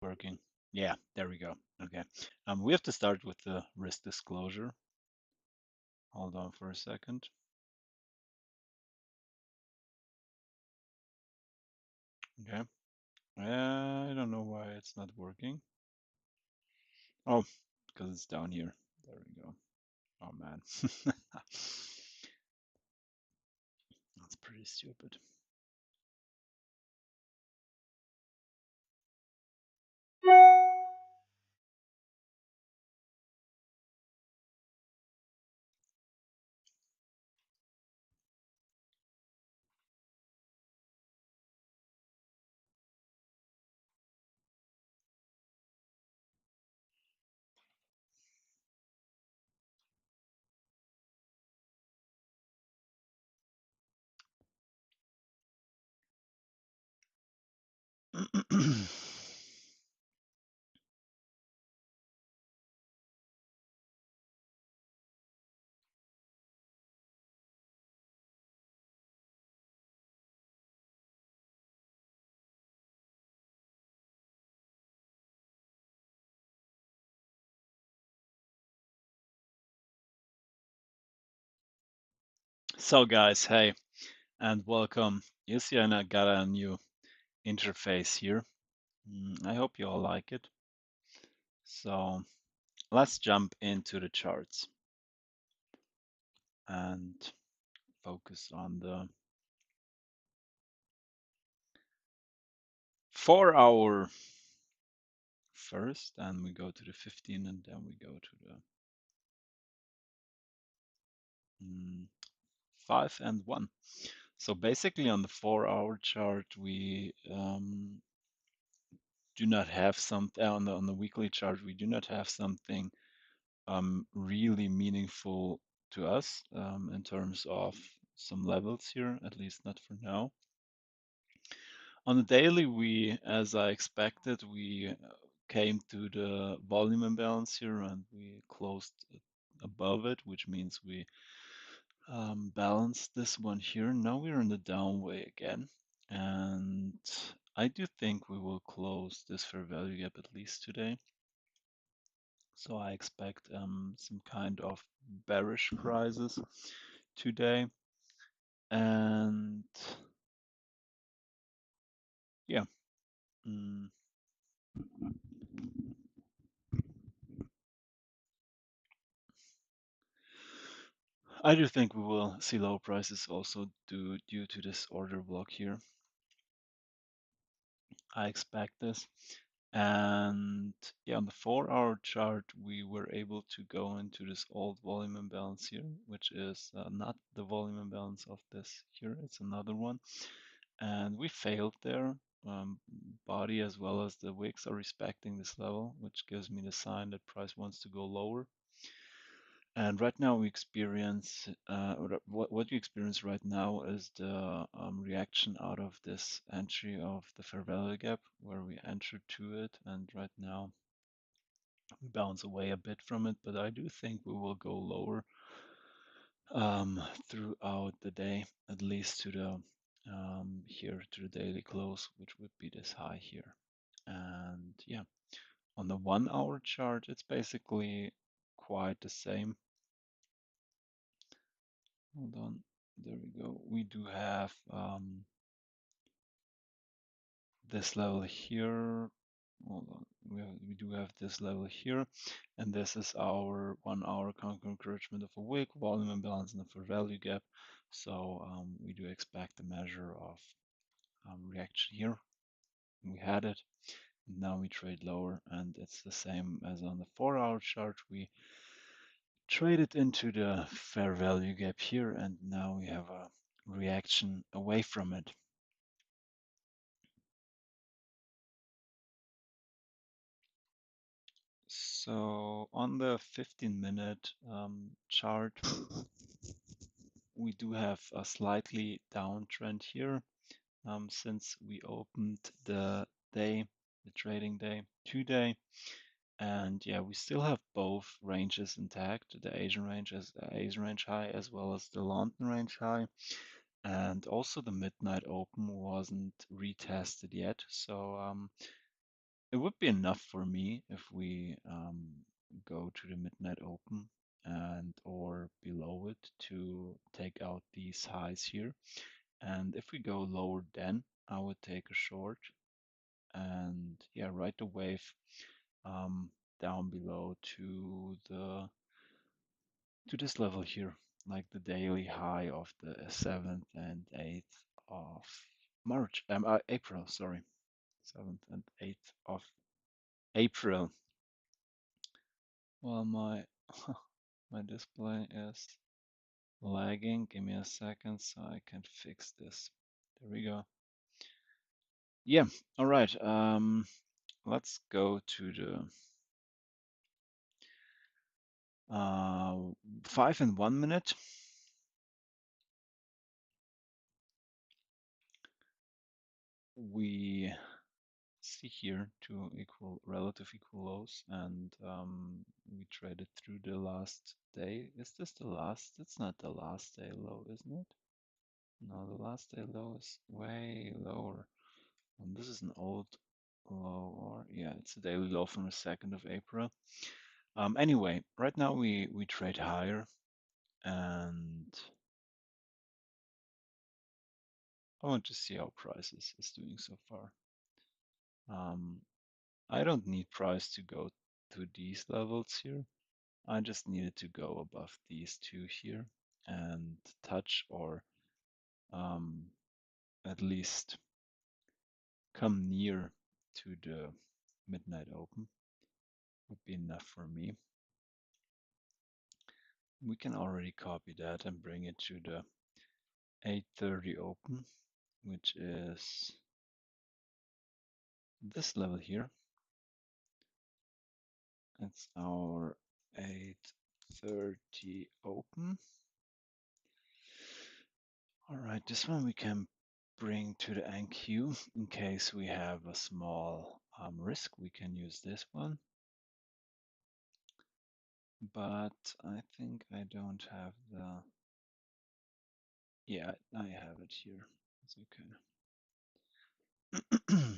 Working. Yeah, there we go. Okay. We have to start with the risk disclosure. Hold on for a second. Okay. I don't know why it's not working. Oh, because it's down here. There we go. Oh man. That's pretty stupid. So guys, hey, and welcome. You see, I got a new interface here. I hope you all like it. So let's jump into the charts and focus on the 4 hour first, and we go to the 15, and then we go to the 5 and 1. So basically on the 4 hour chart, we do not have something, on the weekly chart, we do not have something really meaningful to us in terms of some levels here, at least not for now. On the daily, as I expected, we came to the volume imbalance here and we closed above it, which means we balanced this one here. Now we're in the downway again, and I do think we will close this fair value gap at least today. So I expect some kind of bearish prices today, and yeah. Mm, I do think we will see low prices also due to this order block here. I expect this. And yeah, on the 4 hour chart, we were able to go into this old volume imbalance here, which is not the volume imbalance of this here, it's another one. And we failed there. Body as well as the wicks are respecting this level, which gives me the sign that price wants to go lower. And right now we experience, what you experience right now is the reaction out of this entry of the fair value gap, where we entered to it, and right now we bounce away a bit from it, but I do think we will go lower throughout the day, at least to the here to the daily close, which would be this high here. And yeah, on the 1 hour chart, it's basically quite the same. Hold on, there we go. We do have this level here. Hold on, we do have this level here, and this is our 1 hour counter encouragement of a wick, volume imbalance, and a fair value gap. So we do expect a measure of reaction here. We had it. Now we trade lower, and it's the same as on the 4 hour chart. We traded into the fair value gap here, and now we have a reaction away from it. So on the 15-minute chart, we do have a slightly downtrend here since we opened the day, the trading day today. And yeah, we still have both ranges intact, the Asian range high as well as the London range high. And also the midnight open wasn't retested yet. So it would be enough for me if we go to the midnight open and or below it to take out these highs here. And if we go lower, then I would take a short and yeah, ride the wave um, down below to this level here, like the daily high of the 7th and 8th of April, sorry, 7th and 8th of April. Well, my my display is lagging. Give me a second so I can fix this. There we go. Yeah, all right. Let's go to the 5 and 1 minute. We see here two relative equal lows, and we traded through the last day. Is this the last? It's not the last day low, isn't it? No, the last day low is way lower. And this is an old low, or yeah, it's a daily low from the 2nd of April. Anyway, right now we trade higher, and I want to see how price is doing so far. I don't need price to go to these levels here. I just needed to go above these two here and touch or um, at least come near to the midnight open would be enough for me. We can already copy that and bring it to the 8:30 open, which is this level here. It's our 8:30 open. All right, this one we can bring to the NQ in case we have a small risk. We can use this one, but I think I don't have the, yeah, I have it here. It's okay.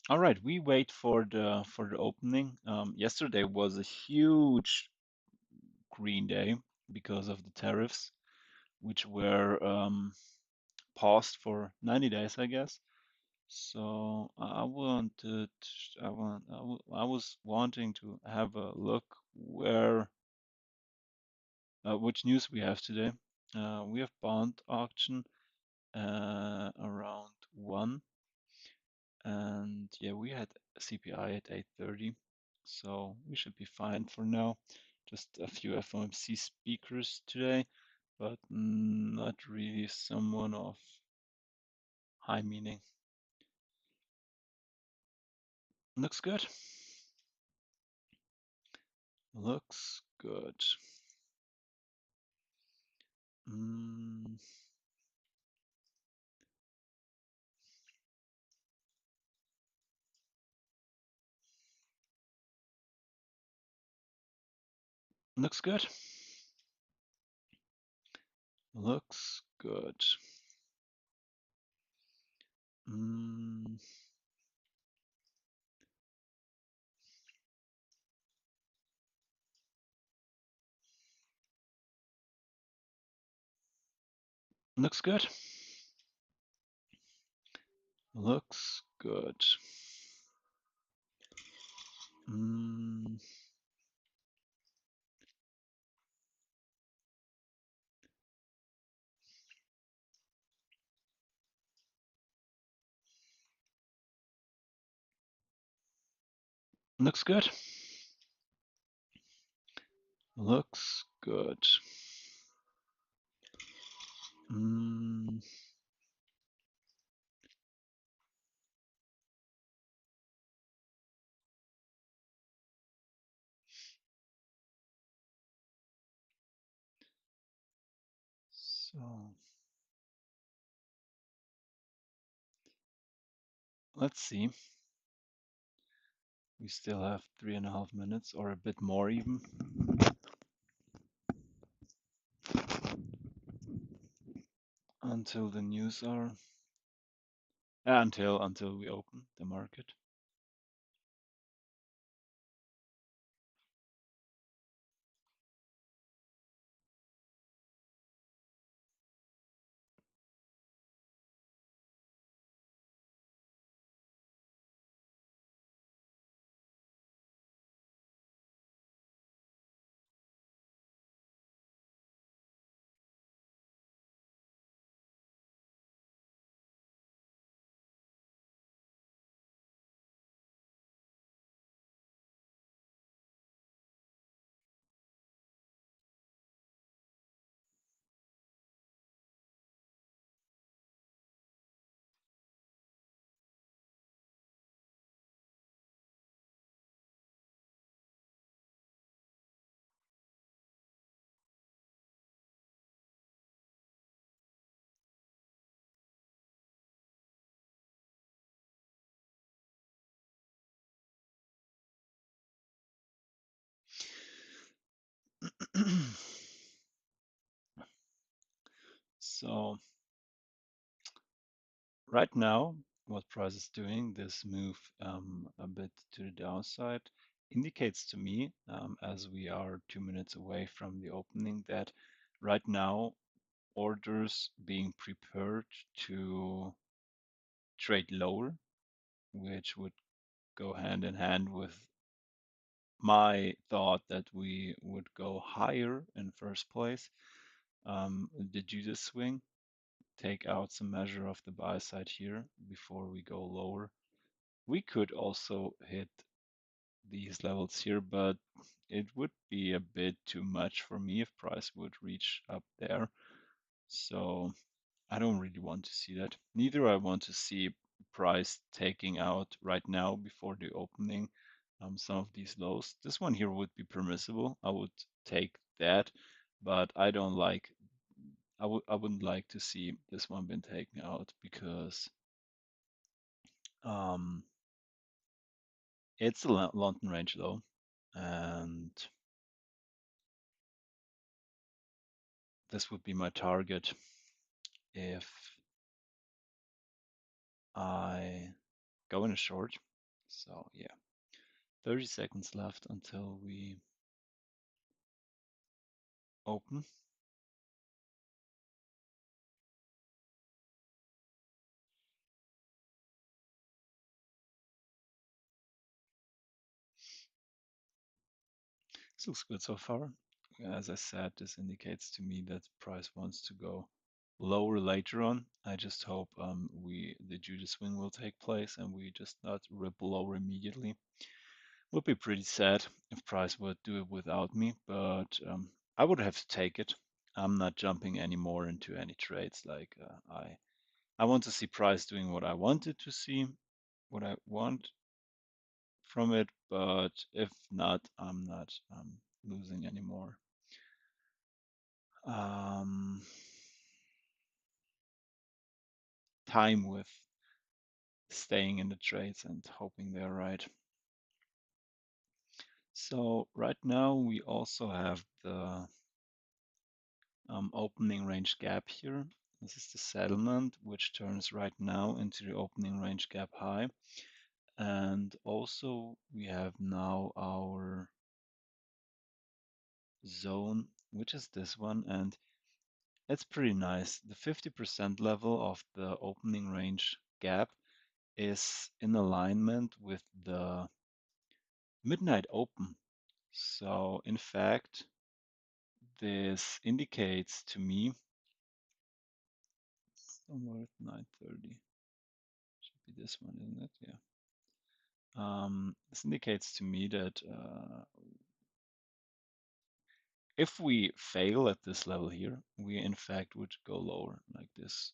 All right, we wait for the opening. Yesterday was a huge green day because of the tariffs, which were paused for 90 days, I guess. So I wanted, I was wanting to have a look where, which news we have today. We have bond auction around 1, and yeah, we had CPI at 8:30, so we should be fine for now. Just a few FOMC speakers today, but not really someone of high meaning. Looks good. Looks good. Mm, looks good. Looks good. Mm, looks good. Looks good. Mm, looks good. Looks good. Mm, so let's see. We still have 3.5 minutes or a bit more even. until the news are until we open the market. So right now, what price is doing, this move a bit to the downside, indicates to me, as we are 2 minutes away from the opening, that right now orders being prepared to trade lower, which would go hand in hand with my thought that we would go higher in first place. Did you just swing? Take out some measure of the buy side here before we go lower. We could also hit these levels here, but it would be a bit too much for me if price would reach up there. So I don't really want to see that. Neither I want to see price taking out right now before the opening some of these lows. This one here would be permissible. I would take that, but I wouldn't like to see this one been taken out because um, it's a London range low, and this would be my target if I go in a short. So yeah, 30 seconds left until we open. This looks good so far. As I said, this indicates to me that price wants to go lower later on. I just hope the Judas swing will take place and we just not rip lower immediately. Would be pretty sad if price would do it without me, but I would have to take it. I'm not jumping anymore into any trades. Like I want to see price doing what I wanted to see, what I want from it, but if not, I'm not losing anymore. Um, time with staying in the trades and hoping they're right. So right now we also have the opening range gap here. This is the settlement, which turns right now into the opening range gap high. And also we have now our zone, which is this one, and it's pretty nice. The 50% level of the opening range gap is in alignment with the midnight open. So in fact, this indicates to me somewhere at 9:30. Should be this one, isn't it? Yeah. This indicates to me that if we fail at this level here, we in fact would go lower. Like this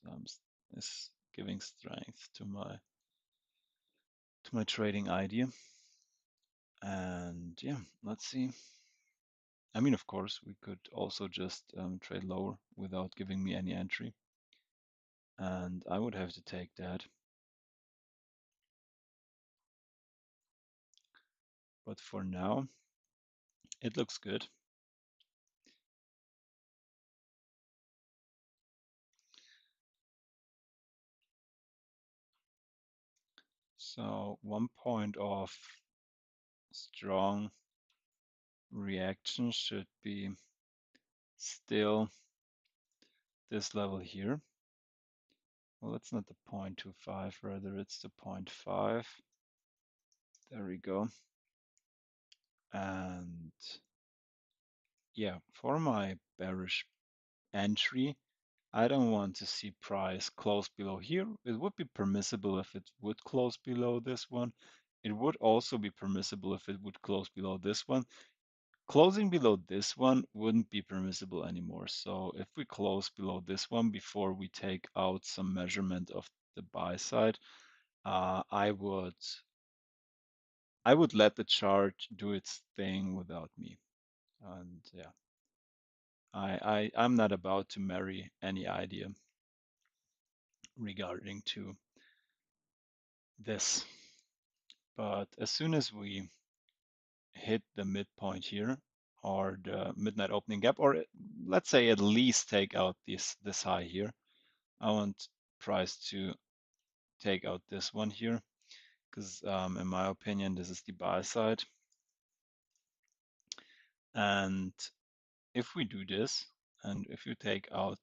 is giving strength to my trading idea. And yeah, let's see. I mean, of course, we could also just trade lower without giving me any entry, and I would have to take that. But for now, it looks good. So 1 point of strong reaction should be still this level here. Well, it's not the 0.25, rather it's the 0.5. There we go. And yeah, for my bearish entry, I don't want to see price close below here. It would be permissible if it would close below this one. It would also be permissible if it would close below this one. Closing below this one wouldn't be permissible anymore. So if we close below this one before we take out some measurement of the buy side, I would let the chart do its thing without me. And yeah, I'm not about to marry any idea regarding to this. But as soon as we hit the midpoint here or the midnight opening gap, or let's say at least take out this high here, I want price to take out this one here because in my opinion, this is the buy side. And if we do this, and if you take out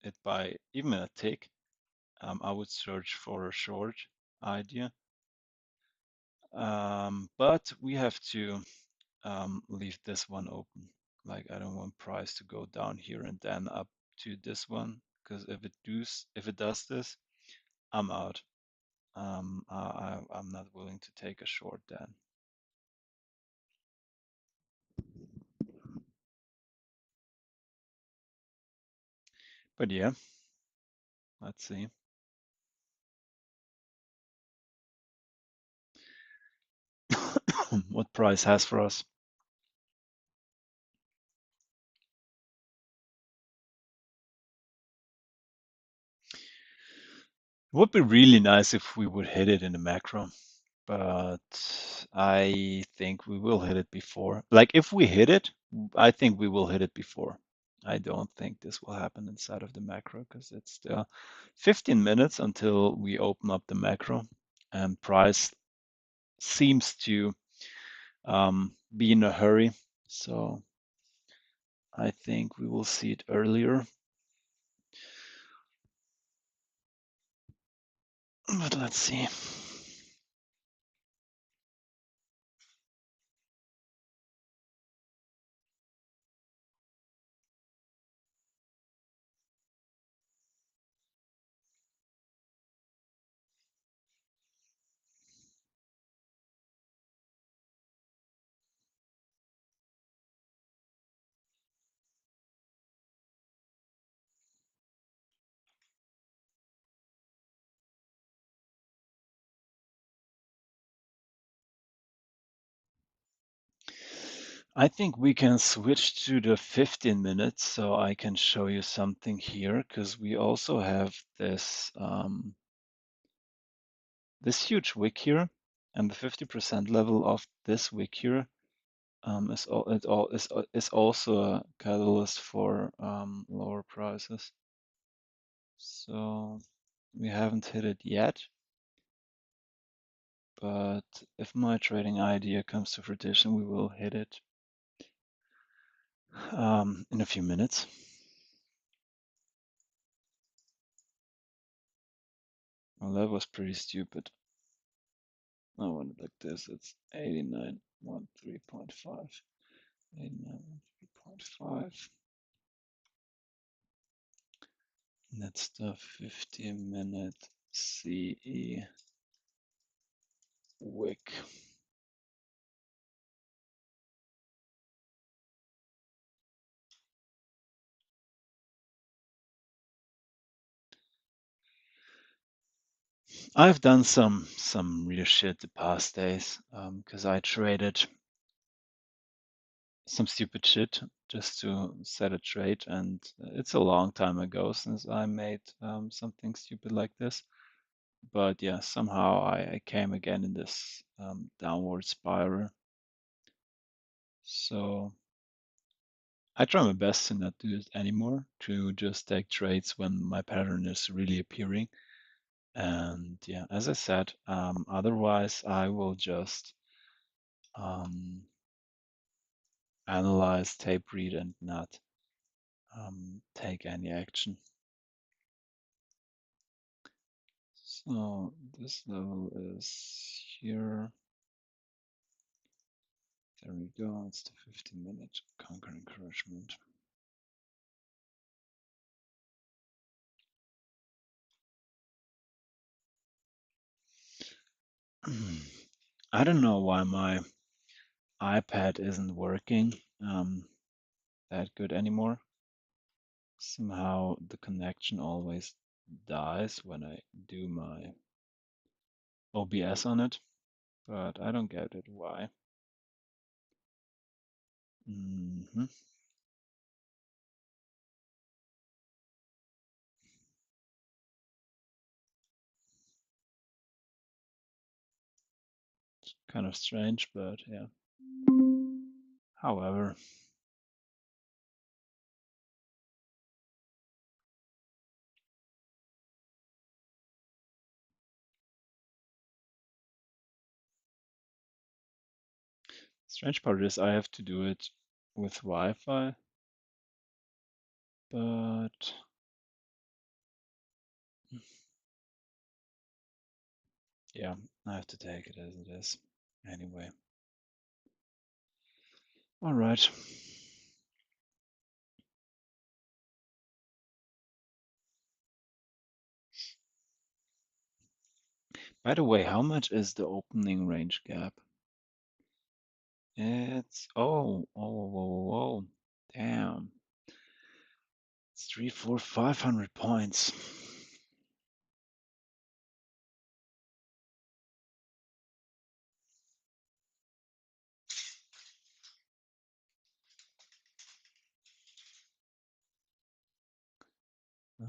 it by even a tick, I would search for a short idea. But we have to leave this one open. Like I don't want price to go down here and then up to this one, because if it does this, I'm out. I'm not willing to take a short then. But yeah, let's see. What price has for us. It would be really nice if we would hit it in the macro, but I think we will hit it before. Like if we hit it, I think we will hit it before. I don't think this will happen inside of the macro because it's still 15 minutes until we open up the macro, and price seems to be in a hurry. So I think we will see it earlier. But let's see. I think we can switch to the 15 minutes so I can show you something here because we also have this huge wick here, and the 50% level of this wick here is also a catalyst for lower prices. So we haven't hit it yet, but if my trading idea comes to fruition, we will hit it in a few minutes. Well, that was pretty stupid. I want it like this. It's 89.13.5. 89.13.5. That's the 15-minute CE wick. I've done some real shit the past days because I traded some stupid shit just to set a trade, and it's a long time ago since I made something stupid like this. But yeah, somehow I came again in this downward spiral. So I try my best to not do it anymore, to just take trades when my pattern is really appearing. And yeah, as I said, otherwise I will just um, analyze, tape read, and not take any action. So this level is here. There we go. It's the 15-minute conquer encouragement. I don't know why my iPad isn't working that good anymore. Somehow the connection always dies when I do my OBS on it, but I don't get it why. hmm Kind of strange, but yeah. However, strange part is I have to do it with Wi-Fi, but yeah, I have to take it as it is. Anyway, all right. By the way, how much is the opening range gap? It's whoa, damn. It's 500 points.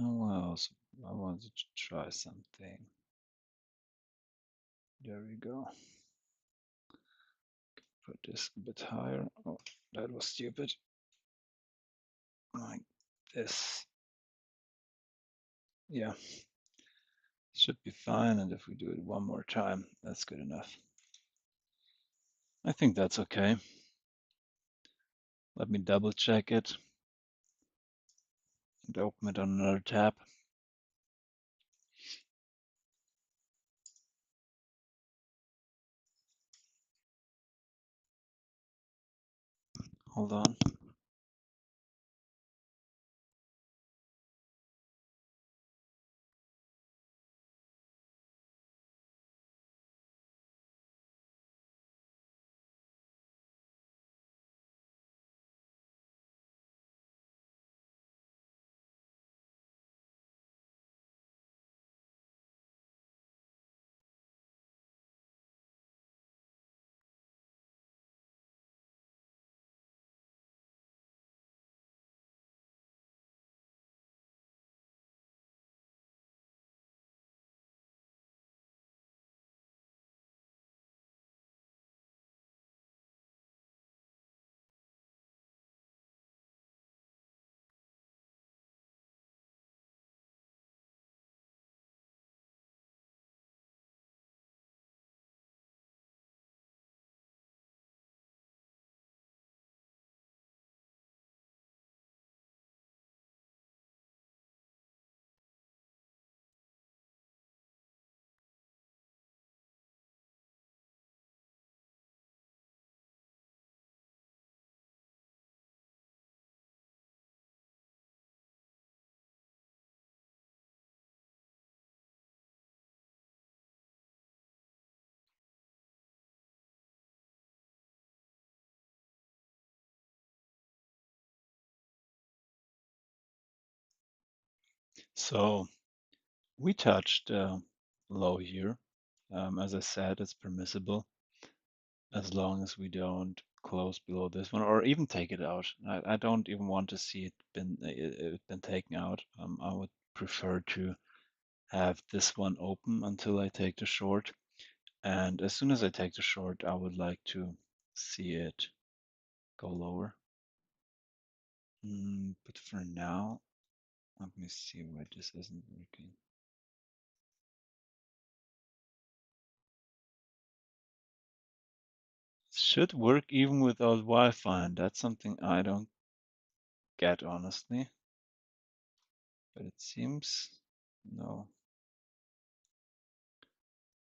Oh well, so I wanted to try something. There we go. Put this a bit higher. Oh, that was stupid. Like this. Yeah, should be fine. And if we do it one more time, that's good enough. I think that's okay. Let me double check it and open it on another tab. Hold on. So we touched low here. As I said, it's permissible as long as we don't close below this one or even take it out. I don't even want to see it been taken out. I would prefer to have this one open until I take the short. And as soon as I take the short, I would like to see it go lower. But for now, let me see why this isn't working. should work even without Wi-Fi, and that's something I don't get, honestly. But it seems no.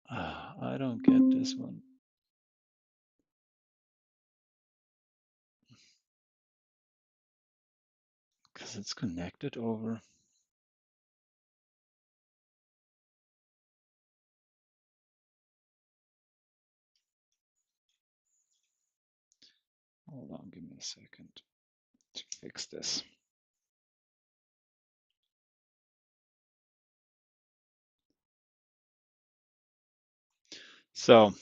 I don't get this one. Because it's connected over. Hold on, give me a second to fix this. So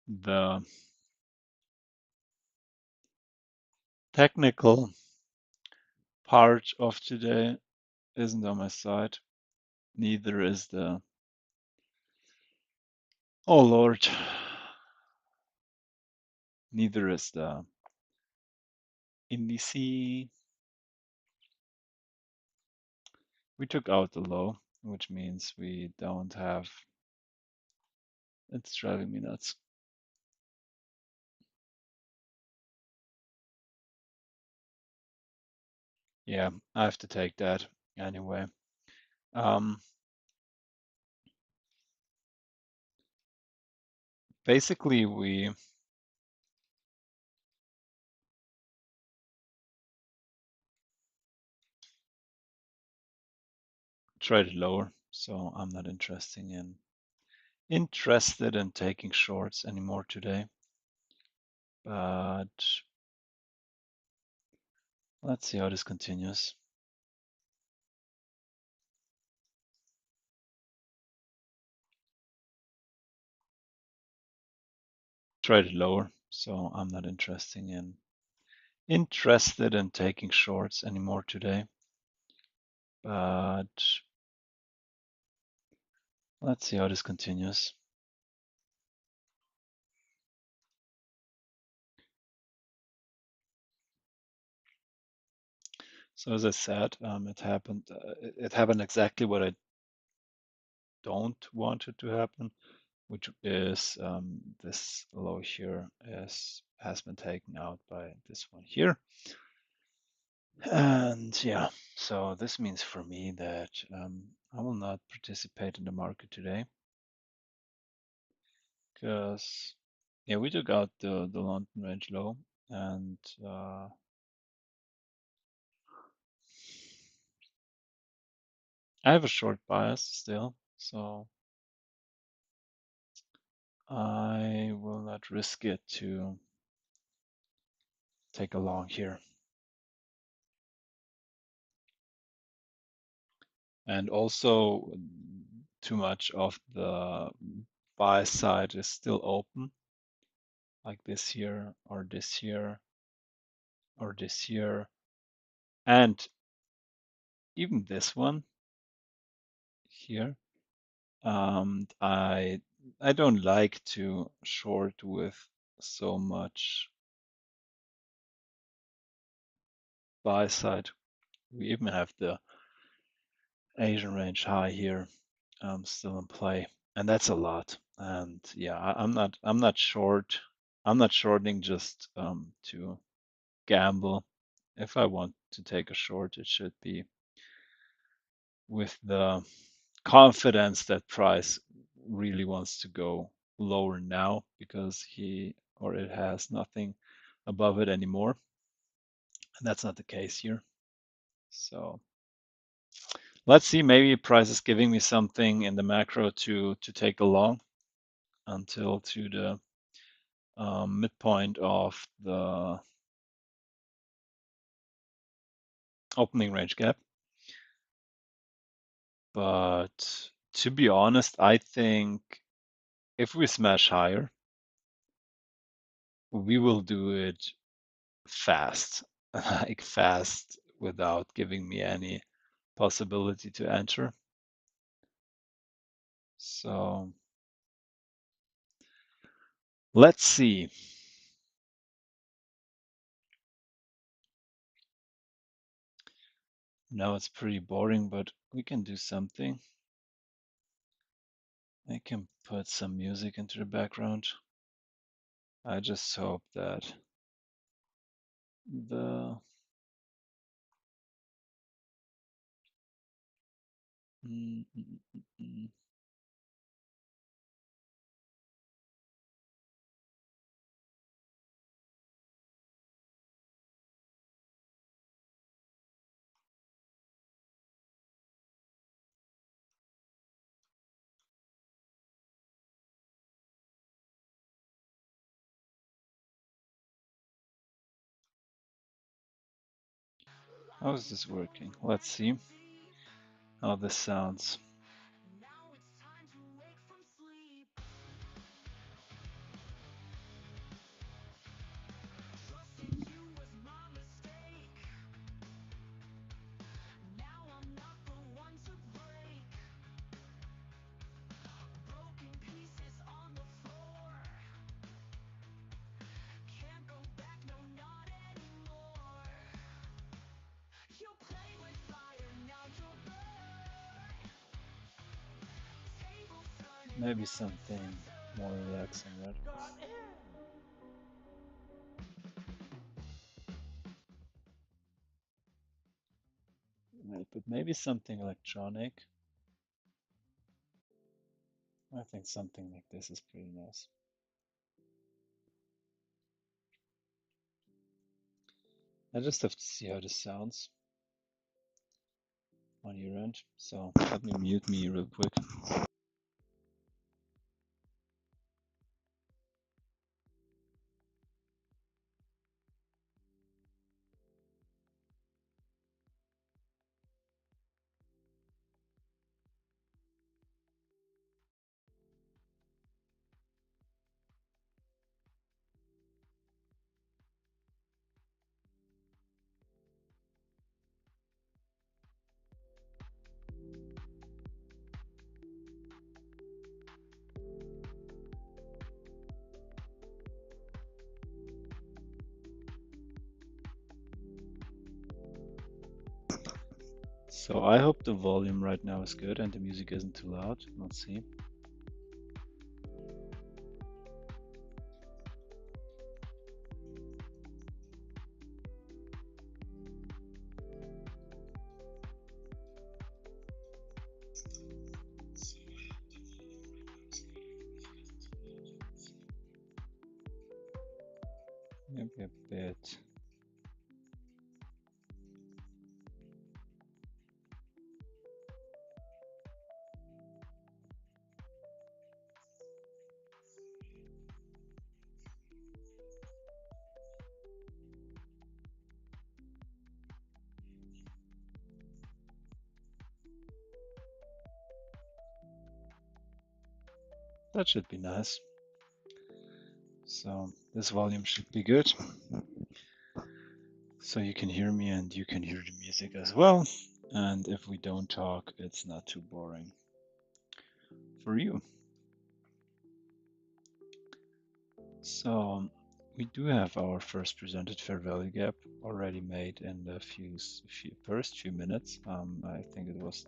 the technical part of today isn't on my side. Neither is the, oh Lord, neither is the indices. We took out the low, which means we don't have, it's driving me nuts. Yeah, I have to take that anyway. Basically, we traded lower, so I'm not interested in taking shorts anymore today. But let's see how this continues. Traded lower, so I'm not interested in taking shorts anymore today. But let's see how this continues. So as I said, it happened. It happened exactly what I don't want it to happen, which is this low here has been taken out by this one here. And yeah, so this means for me that I will not participate in the market today because yeah, we took out the London range low, and I have a short bias still, so I will not risk it to take a long here. And also, too much of the buy side is still open, like this here, or this here, or this here, and even this one here. I don't like to short with so much buy side. We even have the Asian range high here still in play, and that's a lot. And yeah, I'm not short. I'm not shorting just to gamble. If I want to take a short, it should be with the confidence that price really wants to go lower now because he or it has nothing above it anymore. And that's not the case here. So let's see, maybe price is giving me something in the macro to take along until to the midpoint of the opening range gap. But to be honest, I think if we smash higher, we will do it fast, like fast without giving me any possibility to enter. So let's see. Now it's pretty boring, but we can do something. I can put some music into the background. I just hope that the mm, mm, mm, mm. How is this working? Let's see how this sounds. Maybe something more relaxing, right? Right, but maybe something electronic. I think something like this is pretty nice. I just have to see how this sounds on your end. So let me mute me real quick. So I hope the volume right now is good and the music isn't too loud. Let's see. Maybe a bit. That should be nice. So this volume should be good. So you can hear me and you can hear the music as well. And if we don't talk, it's not too boring for you. So we do have our first presented fair value gap already made in the first few minutes. I think it was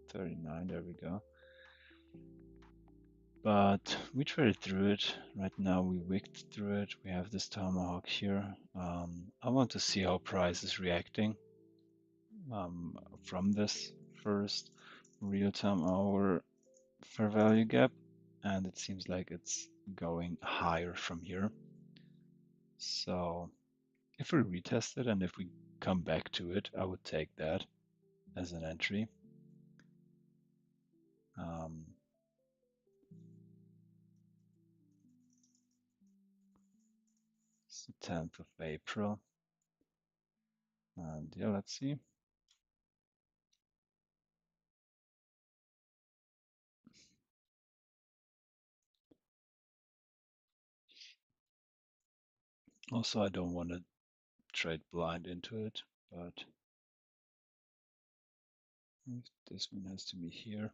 39. There we go. But we traded through it. Right now we wicked through it. We have this tomahawk here. I want to see how price is reacting from this first real-time hour fair value gap, and it seems like it's going higher from here. So if we retest it and if we come back to it, I would take that as an entry. It's the 10th of April. And yeah, let's see. Also, I don't want to trade blind into it, but this one has to be here.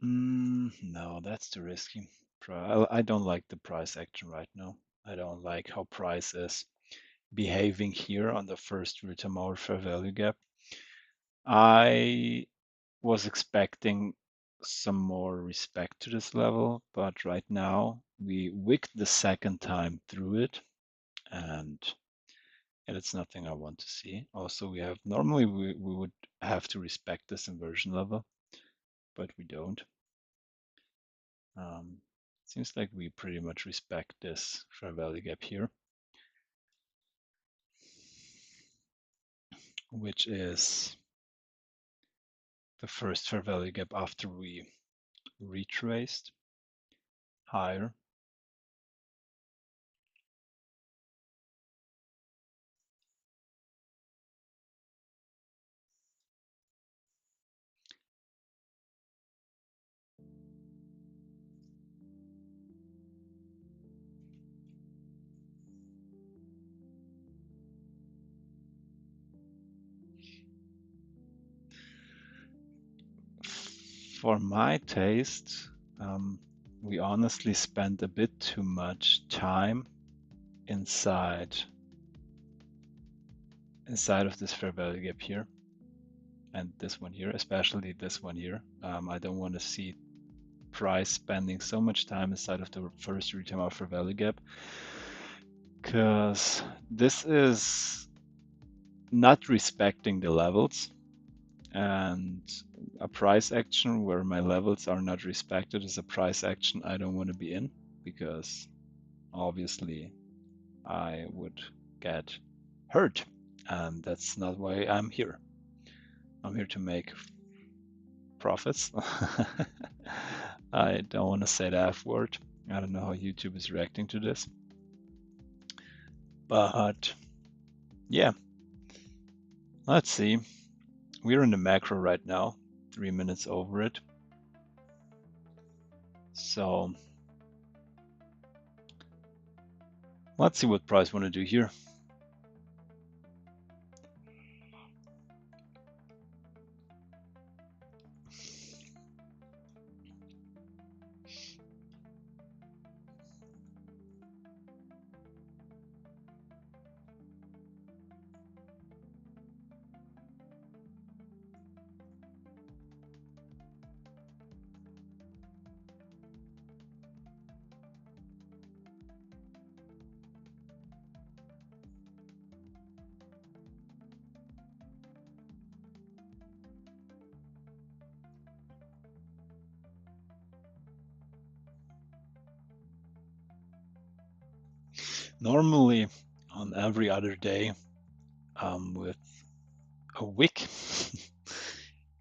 No, that's too risky. I don't like the price action right now. I don't like how price is behaving here on the first real-time hour fair value gap. I was expecting some more respect to this level, but right now we wicked the second time through it, and it's nothing I want to see. Also, we have normally we would have to respect this inversion level, but we don't. Seems like we pretty much respect this fair value gap here, which is the first fair value gap after we retraced higher. For my taste, we honestly spent a bit too much time inside of this fair value gap here and this one here, especially this one here. I don't want to see price spending so much time inside of the first retime of fair value gap, because this is not respecting the levels, and a price action where my levels are not respected is a price action I don't want to be in, because obviously I would get hurt, and that's not why I'm here. I'm here to make profits. I don't want to say the F word. I don't know how YouTube is reacting to this. But yeah, let's see. We're in the macro right now, 3 minutes over it. So let's see what price want to do here. Normally on every other day, with a wick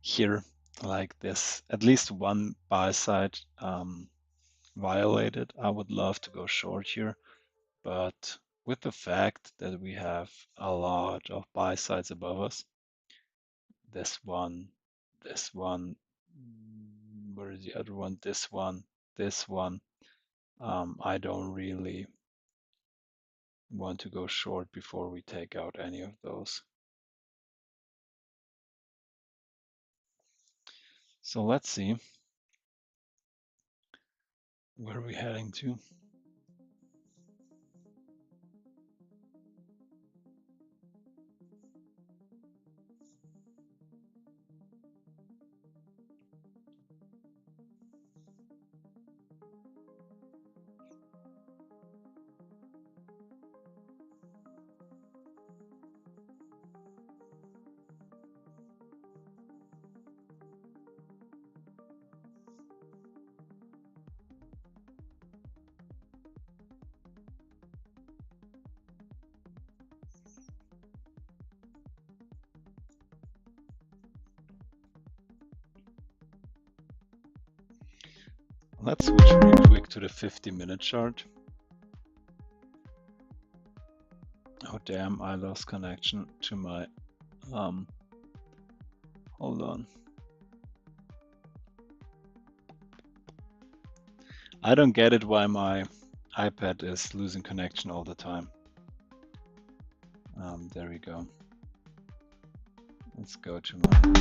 here like this, at least one buy side violated, I would love to go short here. But with the fact that we have a lot of buy sides above us, this one, where is the other one? This one, I don't really want to go short before we take out any of those. So let's see where are we heading to. Let's switch real quick to the 50-minute chart. Oh damn, I lost connection to my hold on. I don't get it why my iPad is losing connection all the time. There we go. Let's go to my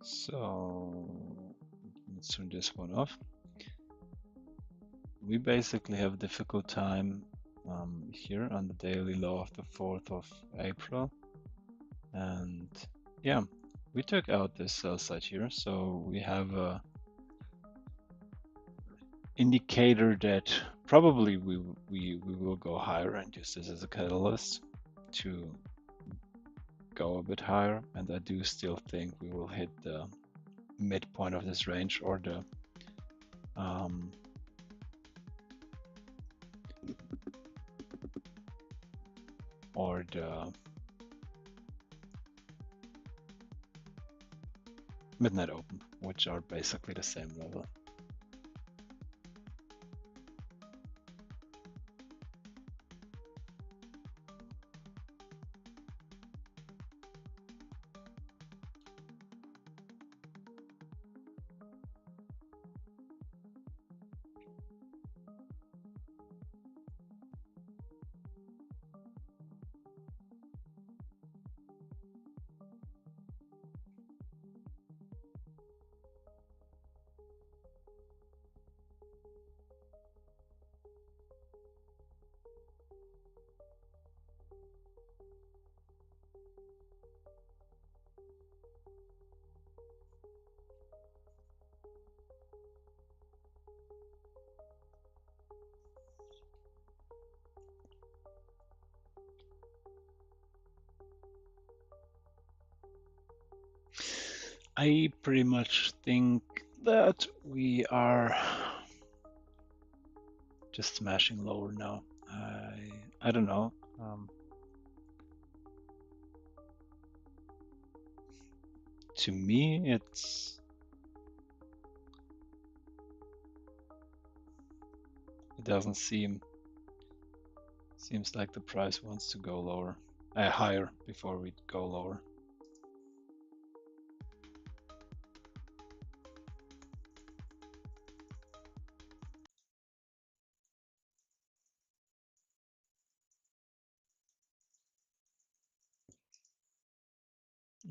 So let's turn this one off. We basically have a difficult time here on the daily low of the 4th of April. And yeah, we took out this sell side here. So we have a indicator that probably we will go higher and use this as a catalyst to go a bit higher. And I do still think we will hit the midpoint of this range or the or the midnight open, which are basically the same level. I pretty much think that we are just smashing lower now. I don't know. To me, it doesn't seems like the price wants to go lower, higher before we go lower.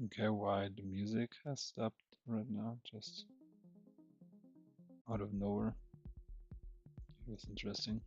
Okay, why the music has stopped right now, just out of nowhere. It was interesting.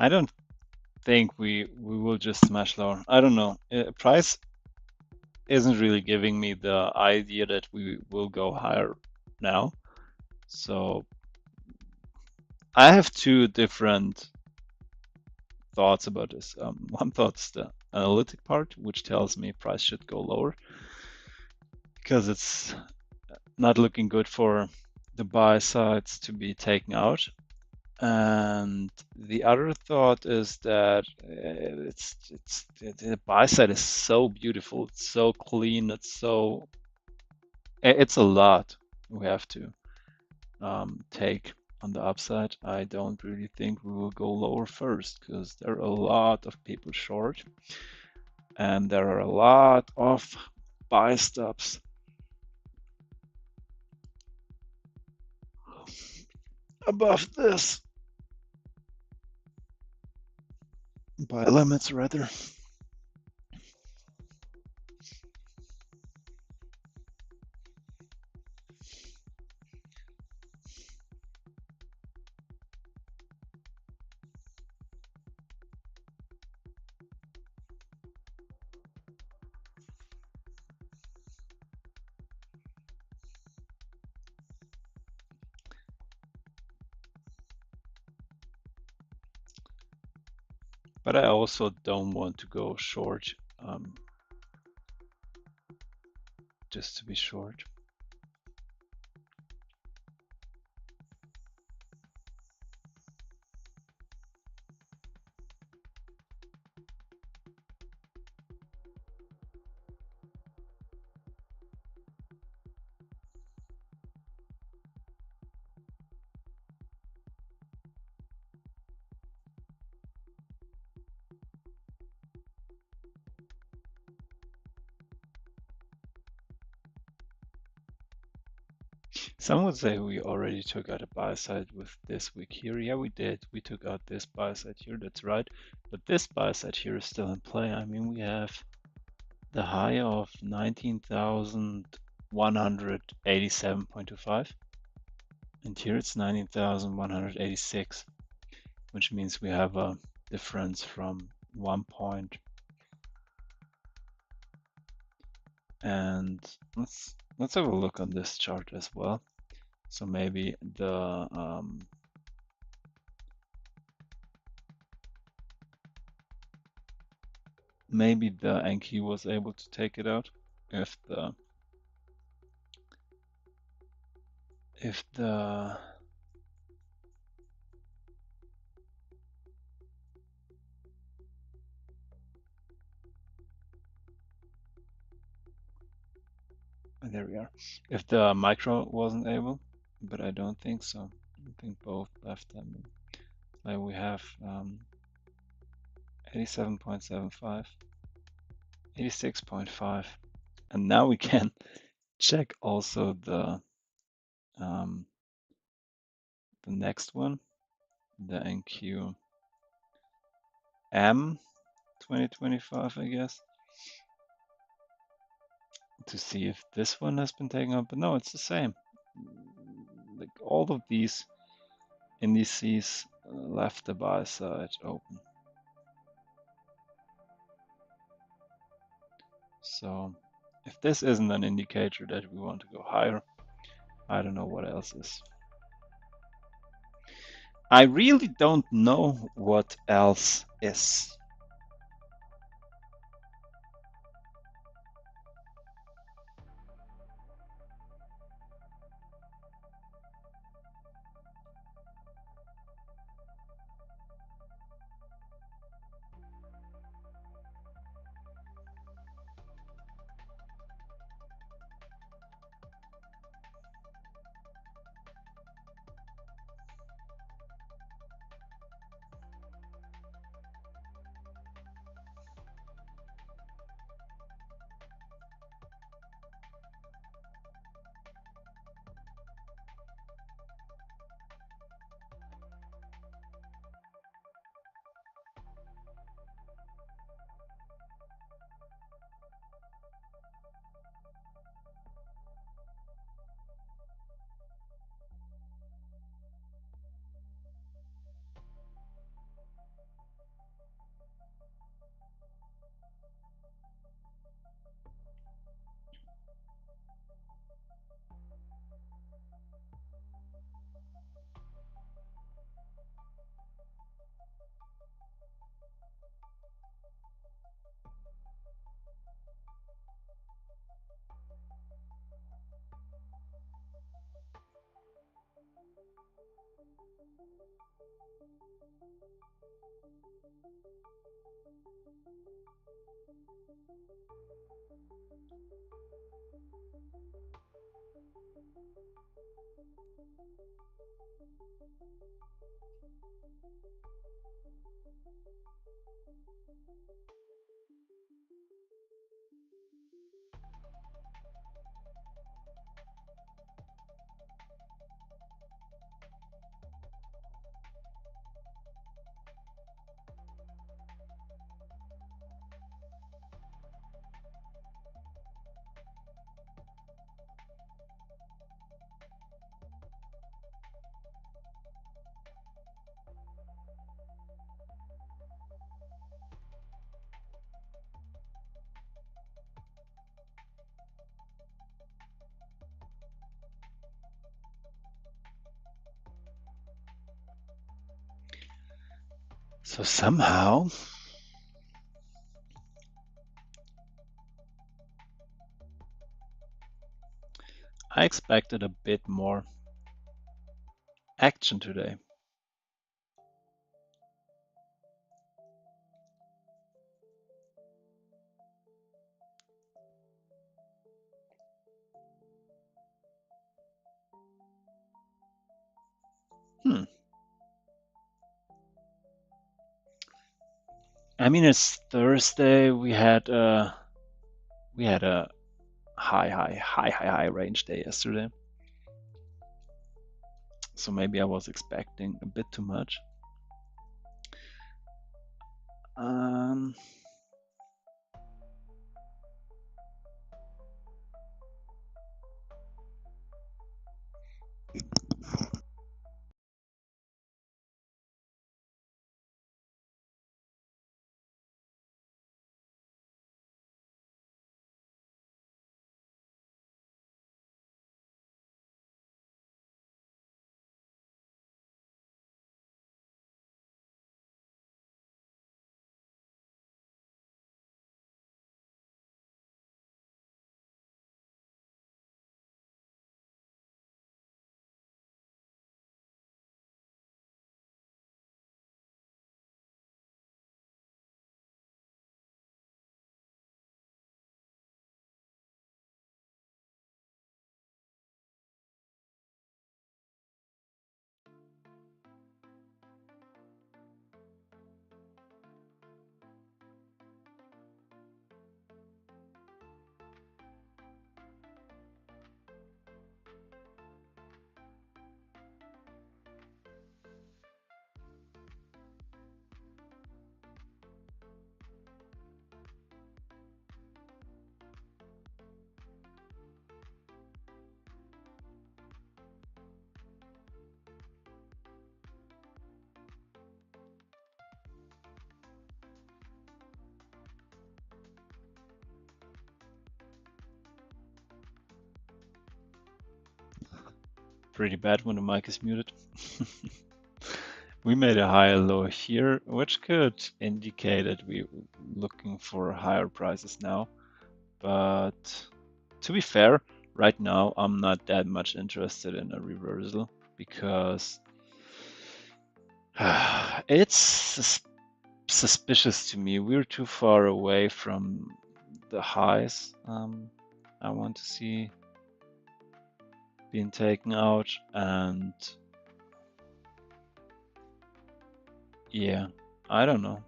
I don't think we will just smash lower. I don't know. Price isn't really giving me the idea that we will go higher now. So I have two different thoughts about this. One thought is the analytic part, which tells me price should go lower because it's not looking good for the buy sides to be taken out. And the other thought is that the buy side is so beautiful, it's so clean, it's a lot we have to take on the upside. I don't really think we will go lower first because there are a lot of people short and there are a lot of buy stops above this, buy limits rather. But I also don't want to go short just to be short. Some would say we already took out a buy side with this wick here. Yeah, we did. We took out this buy side here, that's right. But this buy side here is still in play. I mean, we have the high of 19,187.25. And here it's 19,186, which means we have a difference from 1 point. And let's have a look on this chart as well. So maybe the NQ was able to take it out if the there we are. If the micro wasn't able, but I don't think so. I think both left. I mean, like we have 87.75, 86.5, and now we can check also the next one, the NQ M 2025, I guess, to see if this one has been taken up. But no, it's the same. Like all of these indices left the buy side open. So if this isn't an indicator that we want to go higher, I don't know what else is. I really don't know what else is. So somehow I expected a bit more action today. I mean, it's Thursday. We had a high range day yesterday. So maybe I was expecting a bit too much. Pretty bad when the mic is muted. We made a higher low here, which could indicate that we're looking for higher prices now. But to be fair, right now I'm not that much interested in a reversal because it's suspicious to me. We're too far away from the highs I want to see being taken out, and yeah, I don't know.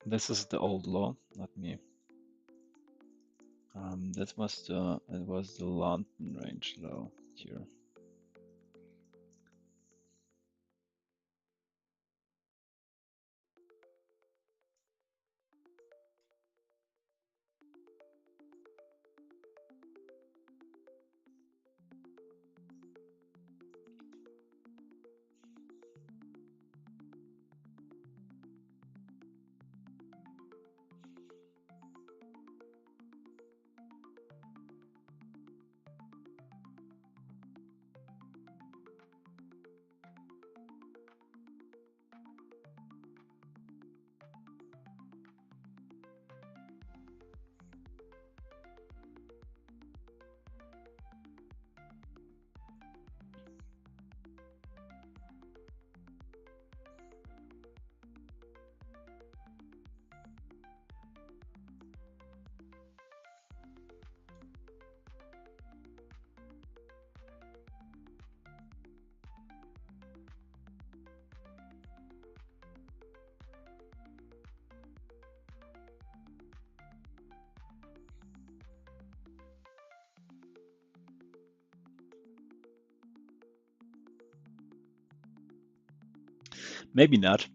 This is the old law. Let me. That was the London range low here. Maybe not.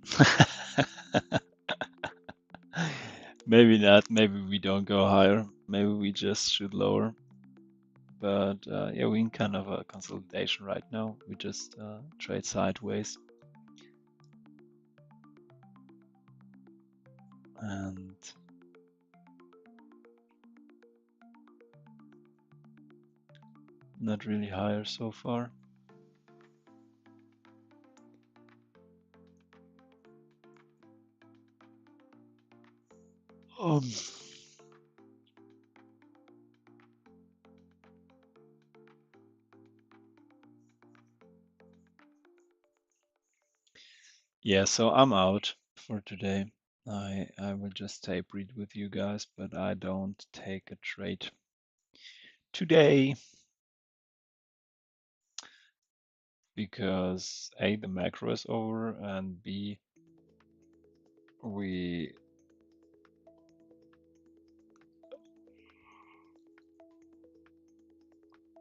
Maybe not. Maybe we don't go higher. Maybe we just shoot lower. But yeah, we're in kind of a consolidation right now. We just trade sideways. And not really higher so far. Um, Yeah, so I'm out for today. I will just tape read with you guys, but I don't take a trade today because A, the macro is over, and B, we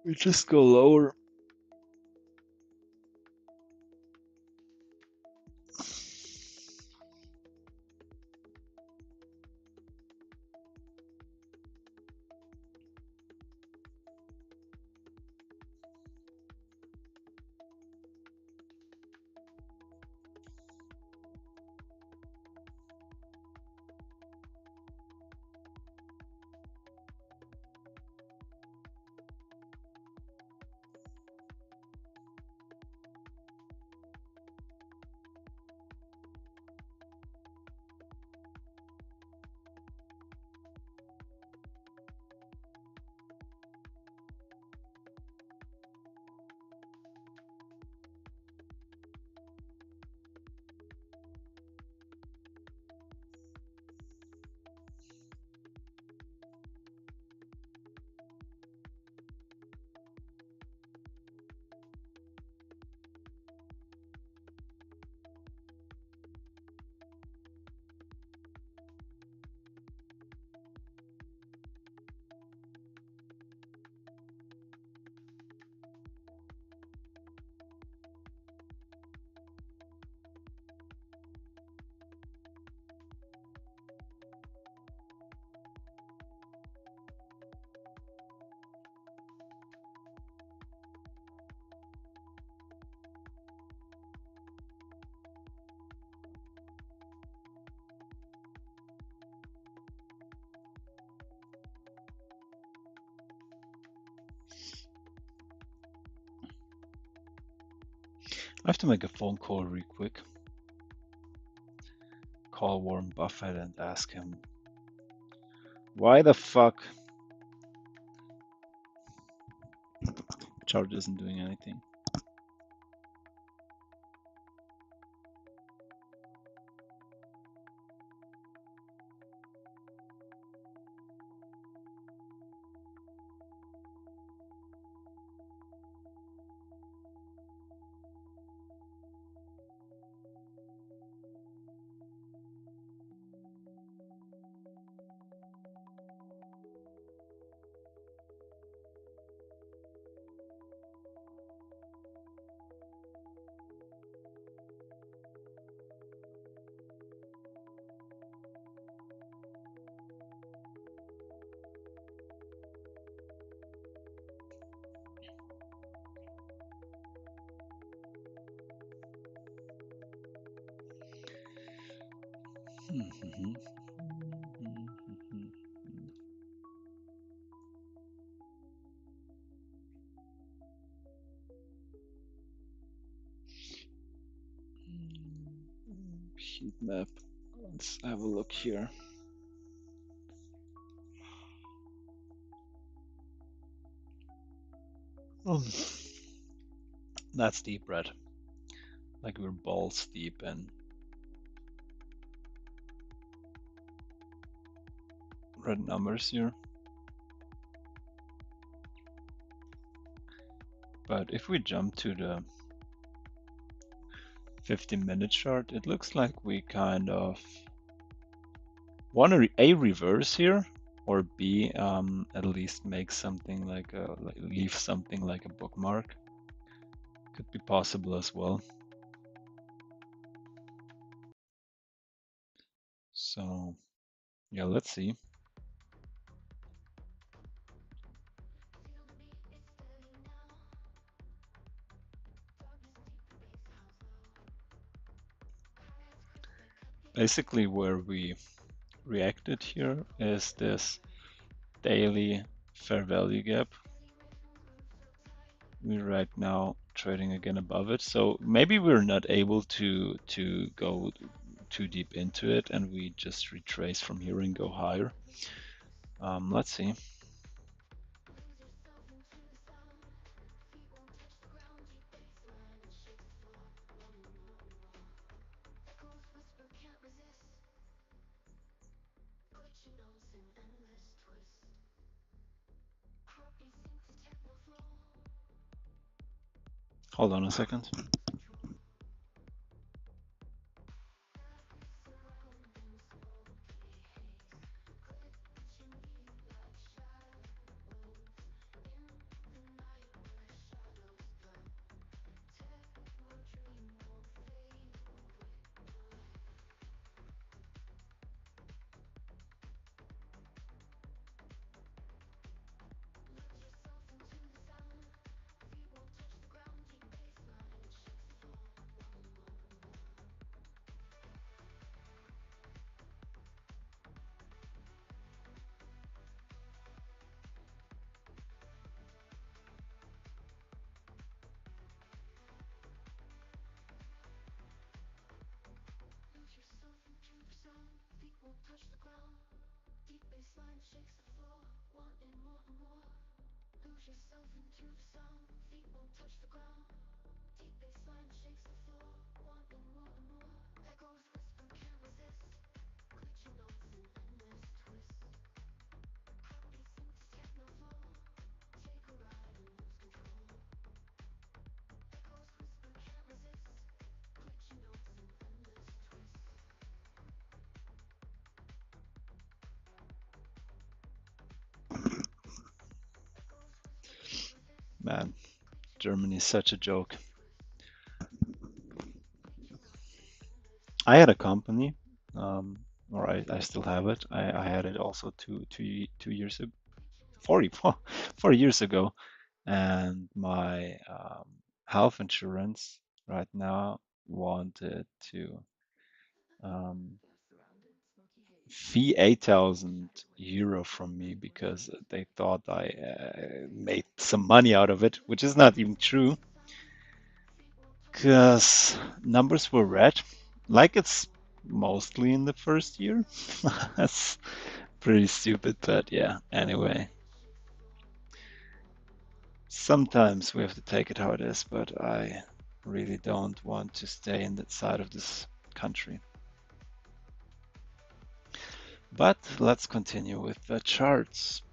we just go lower. I have to make a phone call real quick. Call Warren Buffett and ask him why the fuck chart isn't doing anything. Heat map. Let's have a look here. That's deep red. Like we're balls deep in red numbers here. But if we jump to the 15-minute chart, it looks like we kind of want a reverse here, or B, at least make something like leave something like a bookmark. Could be possible as well. So yeah, let's see. Basically, where we reacted here is this daily fair value gap. We're right now trading again above it, so maybe we're not able to go too deep into it, and we just retrace from here and go higher. Let's see. Hold on a second. Man, Germany is such a joke. I had a company, or I still have it. I had it also 2 years ago, 40, 4 years ago, and my health insurance right now wanted to um, fee 8,000 euro from me because they thought I made some money out of it, which is not even true because numbers were red, like it's mostly in the first year. That's pretty stupid, but yeah, anyway. Sometimes we have to take it how it is, but I really don't want to stay in that side of this country. But let's continue with the charts.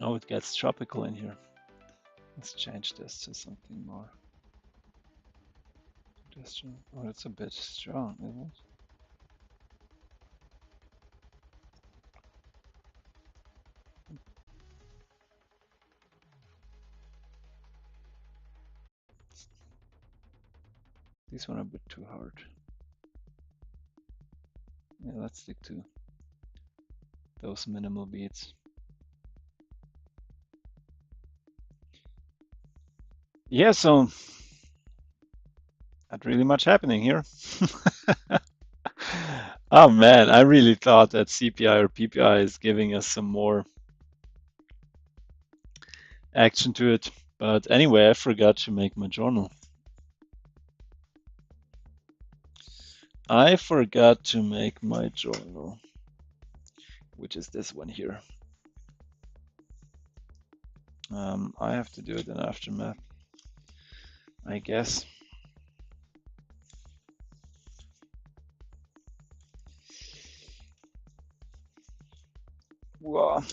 Oh, it gets tropical in here. Let's change this to something more pedestrian. Oh, it's a bit strong, isn't it? These one are a bit too hard. Yeah, let's stick to those minimal beats. Yeah, so not really much happening here. Oh man, I really thought that CPI or PPI is giving us some more action to it. But anyway, I forgot to make my journal. I forgot to make my journal, which is this one here. I have to do it in Aftermath, I guess. Wow.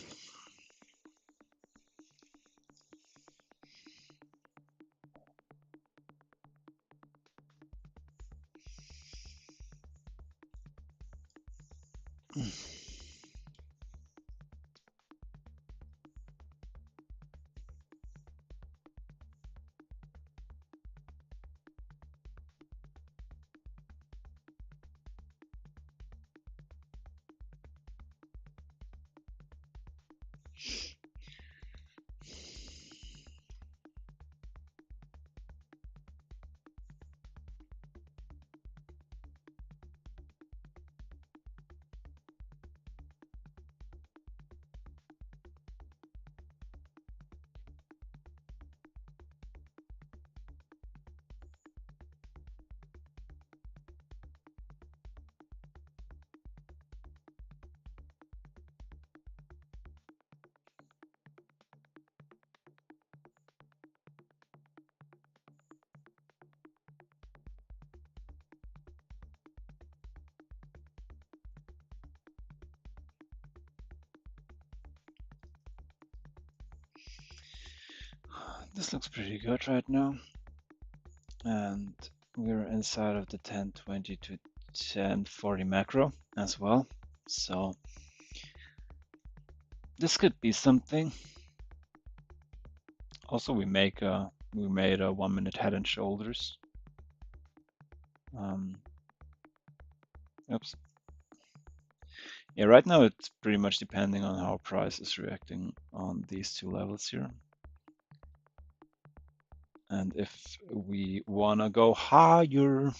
This looks pretty good right now. And we're inside of the 1020 to 1040 macro as well. So this could be something. Also, we made a 1 minute head and shoulders. Oops. Yeah, right now it's pretty much depending on how price is reacting on these two levels here. And if we wanna go higher,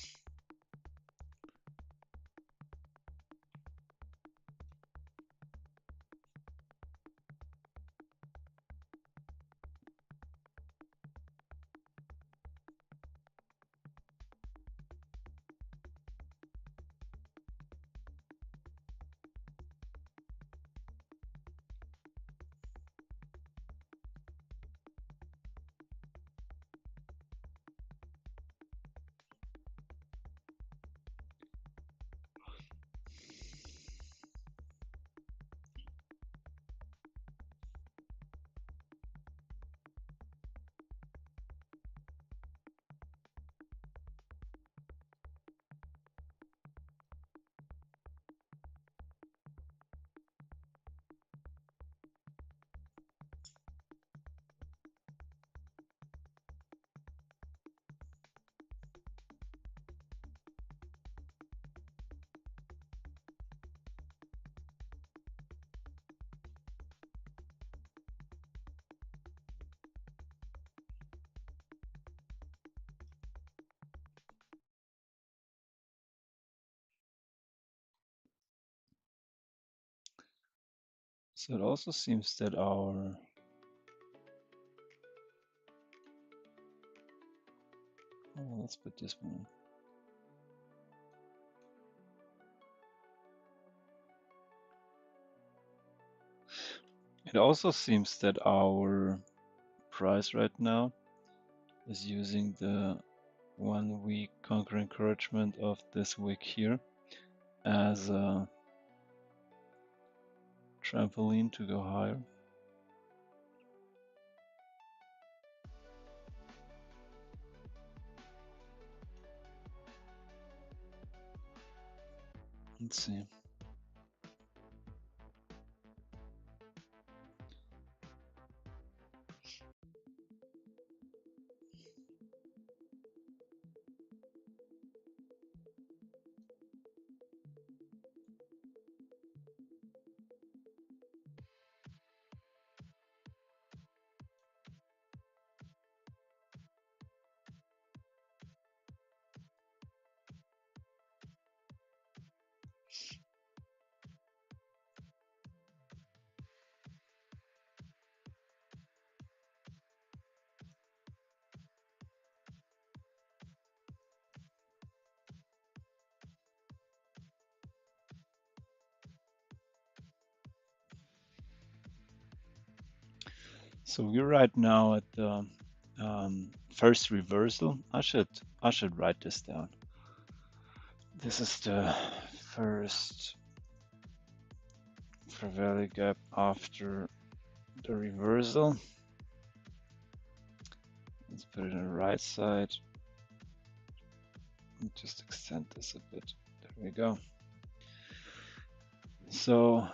so it also seems that our let's put this one. It also seems that our price right now is using the 1 week conquer encouragement of this wick here as a trampoline to go higher. Let's see. So we're right now at the first reversal. I should write this down. This is the first fair value gap after the reversal. Let's put it on the right side. Just extend this a bit. There we go. So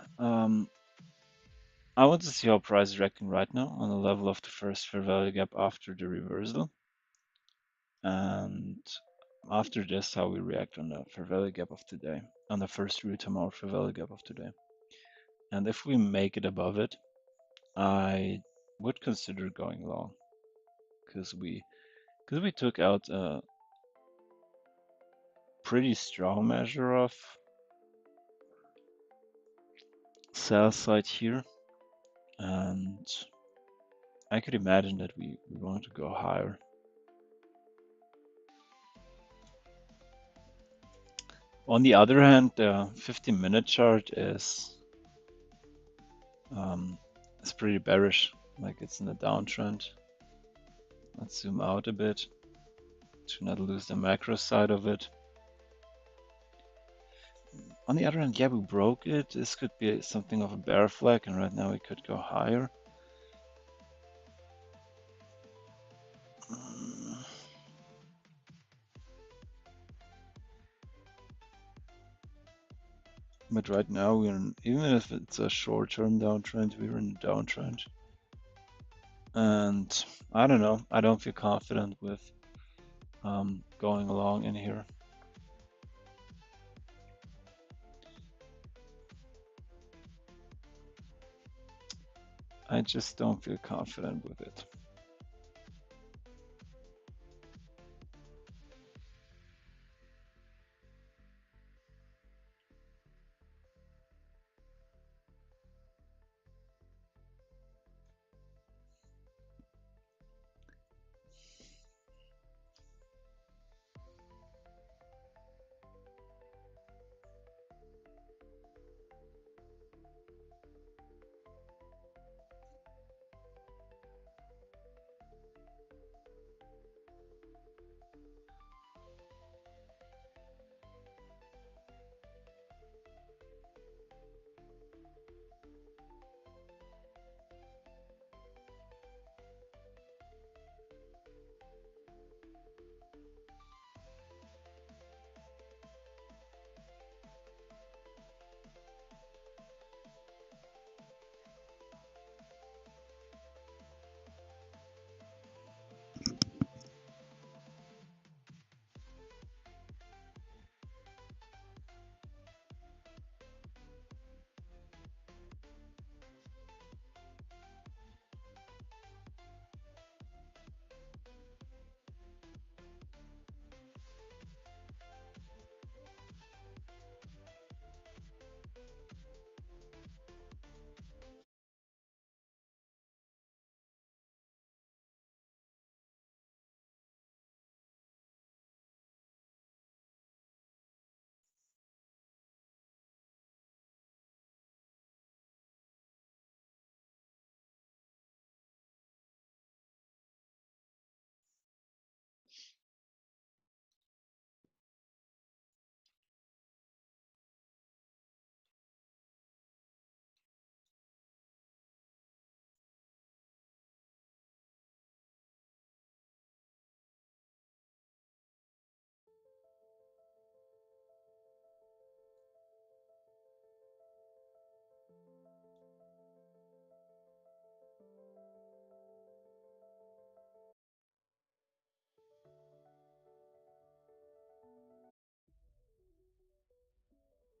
I want to see how price is reacting right now on the level of the first fair value gap after the reversal. And after this, how we react on the fair value gap of today, on the first root tomorrow fair value gap of today. And if we make it above it, I would consider going long because we took out a pretty strong measure of sell side here, and I could imagine that we want to go higher. On the other hand, the 15-minute chart is pretty bearish, like it's in a downtrend. Let's zoom out a bit to not lose the macro side of it. On the other hand, yeah, we broke it. This could be something of a bear flag, and right now we could go higher. But right now we're in, even if it's a short-term downtrend, we're in a downtrend. And I don't know, I don't feel confident with going along in here. I just don't feel confident with it.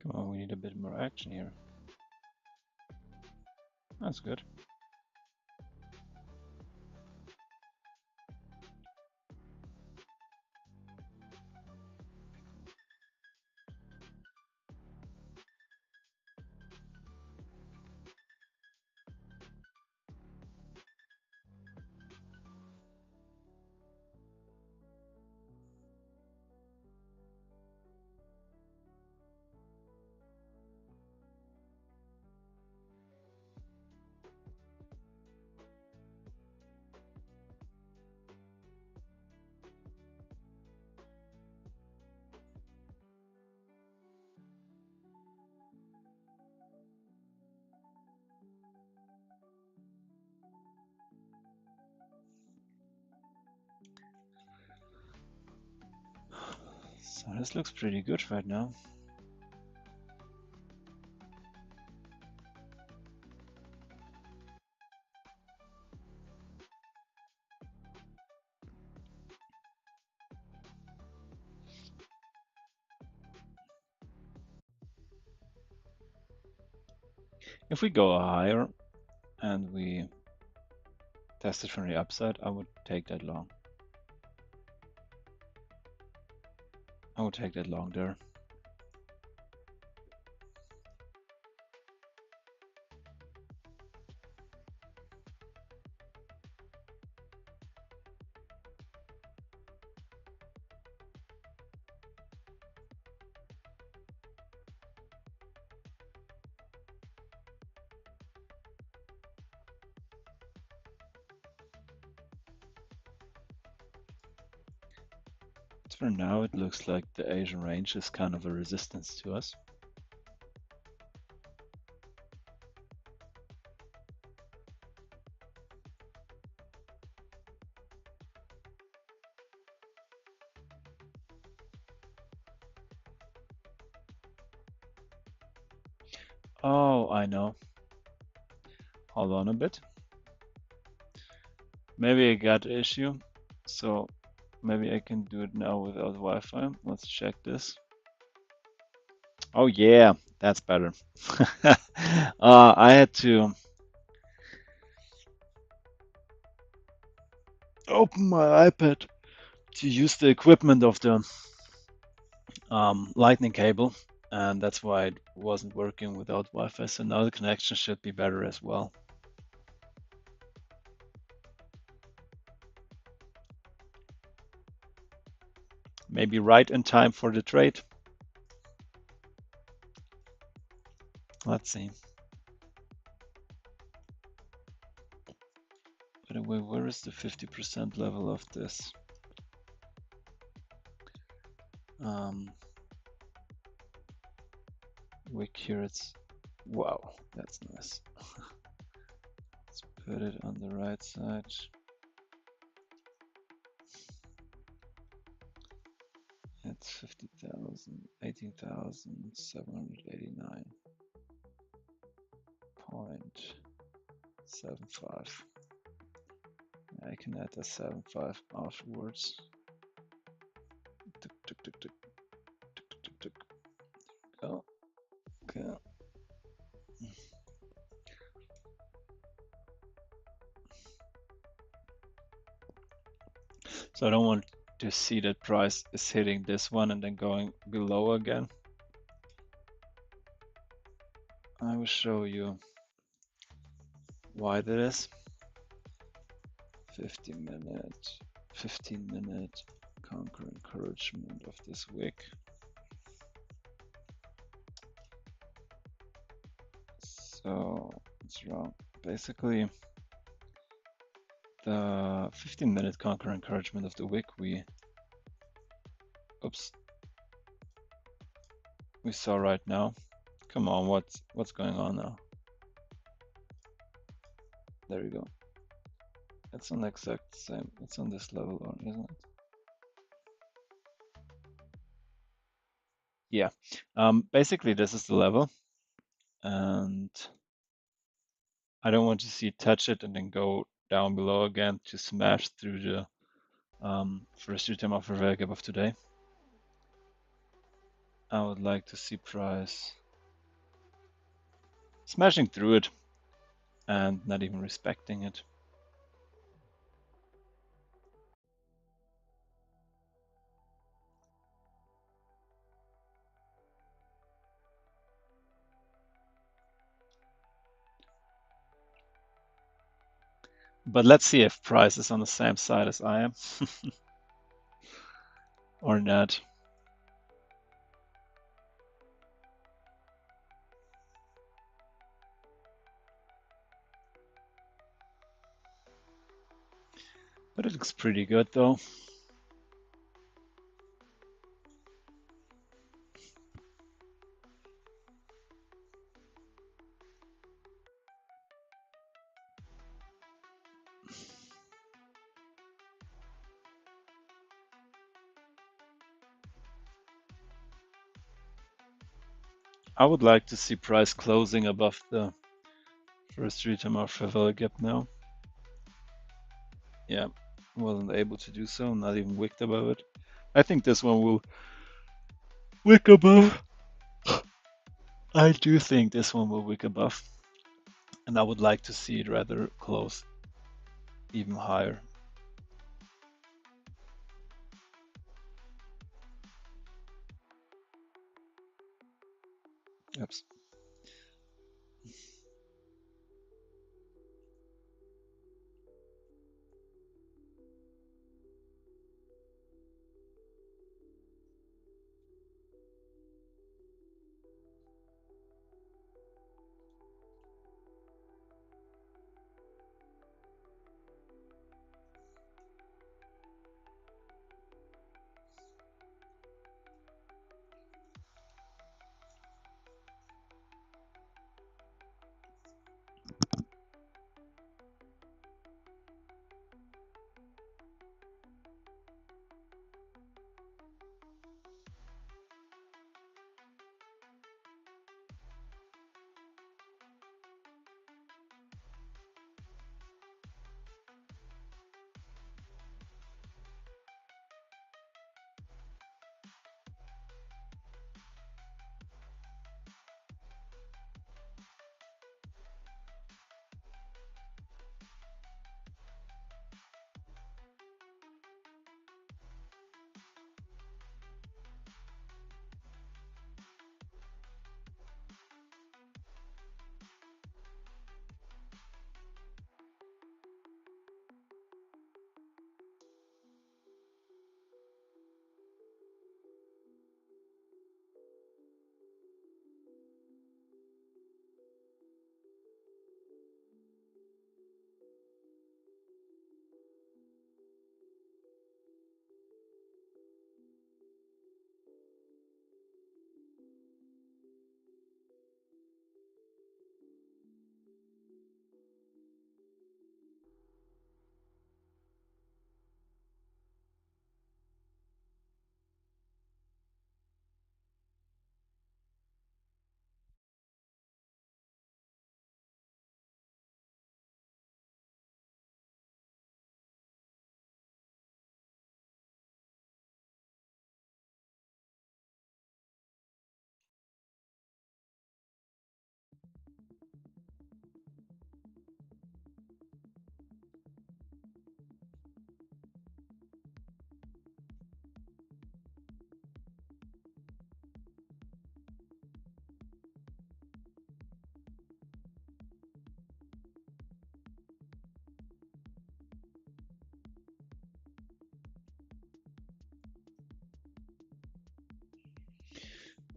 Come on, we need a bit more action here. That's good. So this looks pretty good right now. If we go higher and we test it from the upside, I would take that long. I would take that long there. For now, it looks like the Asian range is kind of a resistance to us. Oh, I know. Hold on a bit. Maybe I got an issue. So maybe I can do it now without Wi-Fi. Let's check this. Oh yeah, that's better. I had to open my iPad to use the equipment of the lightning cable, and that's why it wasn't working without Wi-Fi. So now the connection should be better as well. Maybe right in time for the trade. Let's see. By the way, where is the 50% level of this? Wick here, it's, wow, that's nice. Let's put it on the right side. It's 50,000, 18,789.75. I can add a 7.5 afterwards. Tuk, tuk, tuk, tuk, tuk, tuk, tuk. Go. Okay. So I don't want to see that price is hitting this one and then going below again. I will show you why that is. 15 minute conquer encouragement of this wick. So it's wrong. Basically, the 15-minute conquer encouragement of the wick we saw right now. Come on, what's going on now? There you go. It's on the exact same. It's on this level, or isn't it? Yeah. Basically, this is the level, and I don't want to see it touch it and then go down below again to smash through the first two-time offer value gap of today. I would like to see price smashing through it and not even respecting it. But let's see if price is on the same side as I am or not. But it looks pretty good though. I would like to see price closing above the first three-time offer value gap now. Yeah, wasn't able to do so, not even wicked above it. I think this one will wick above. I do think this one will wick above. And I would like to see it rather close even higher. Oops.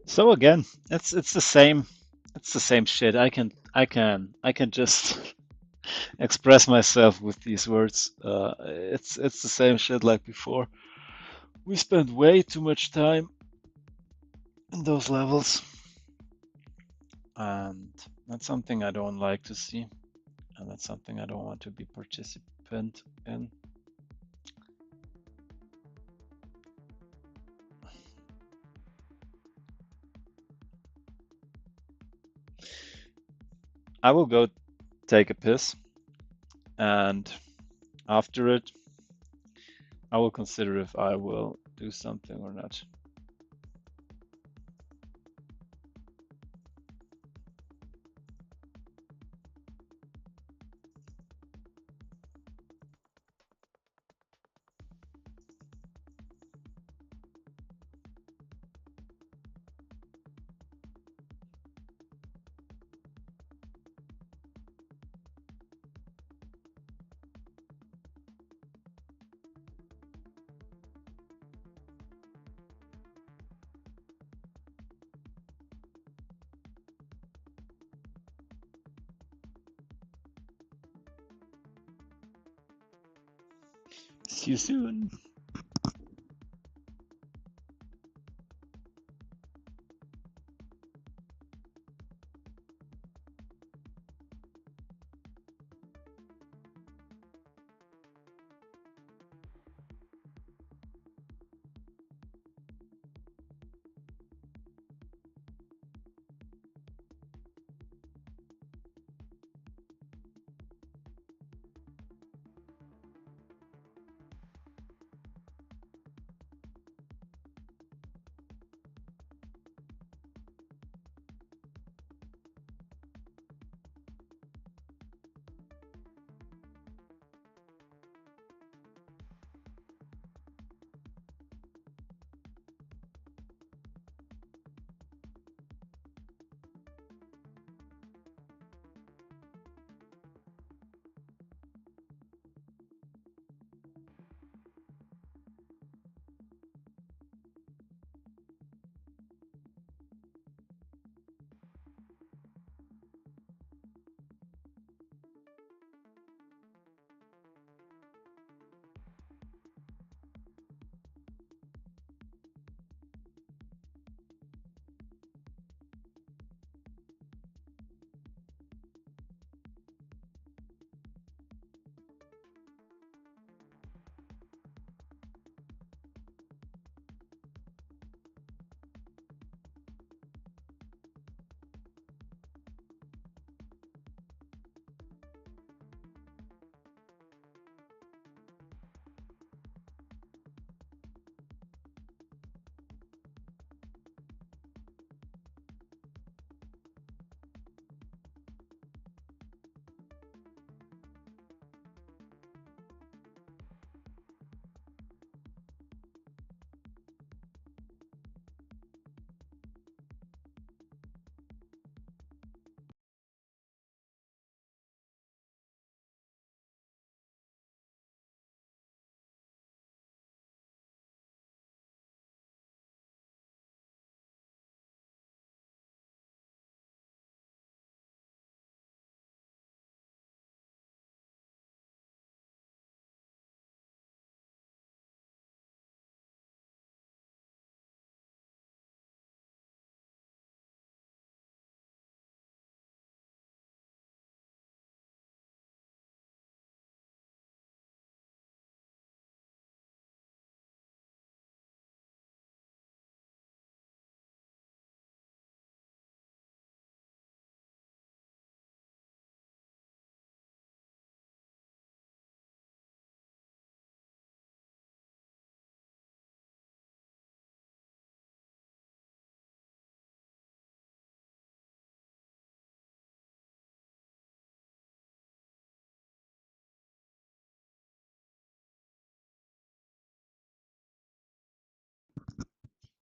So again, it's the same. It's the same shit. I can just express myself with these words. It's the same shit like before. We spend way too much time in those levels, and that's something I don't like to see, and that's something I don't want to be participant in. I will go take a piss, and after it, I will consider if I will do something or not. See you soon.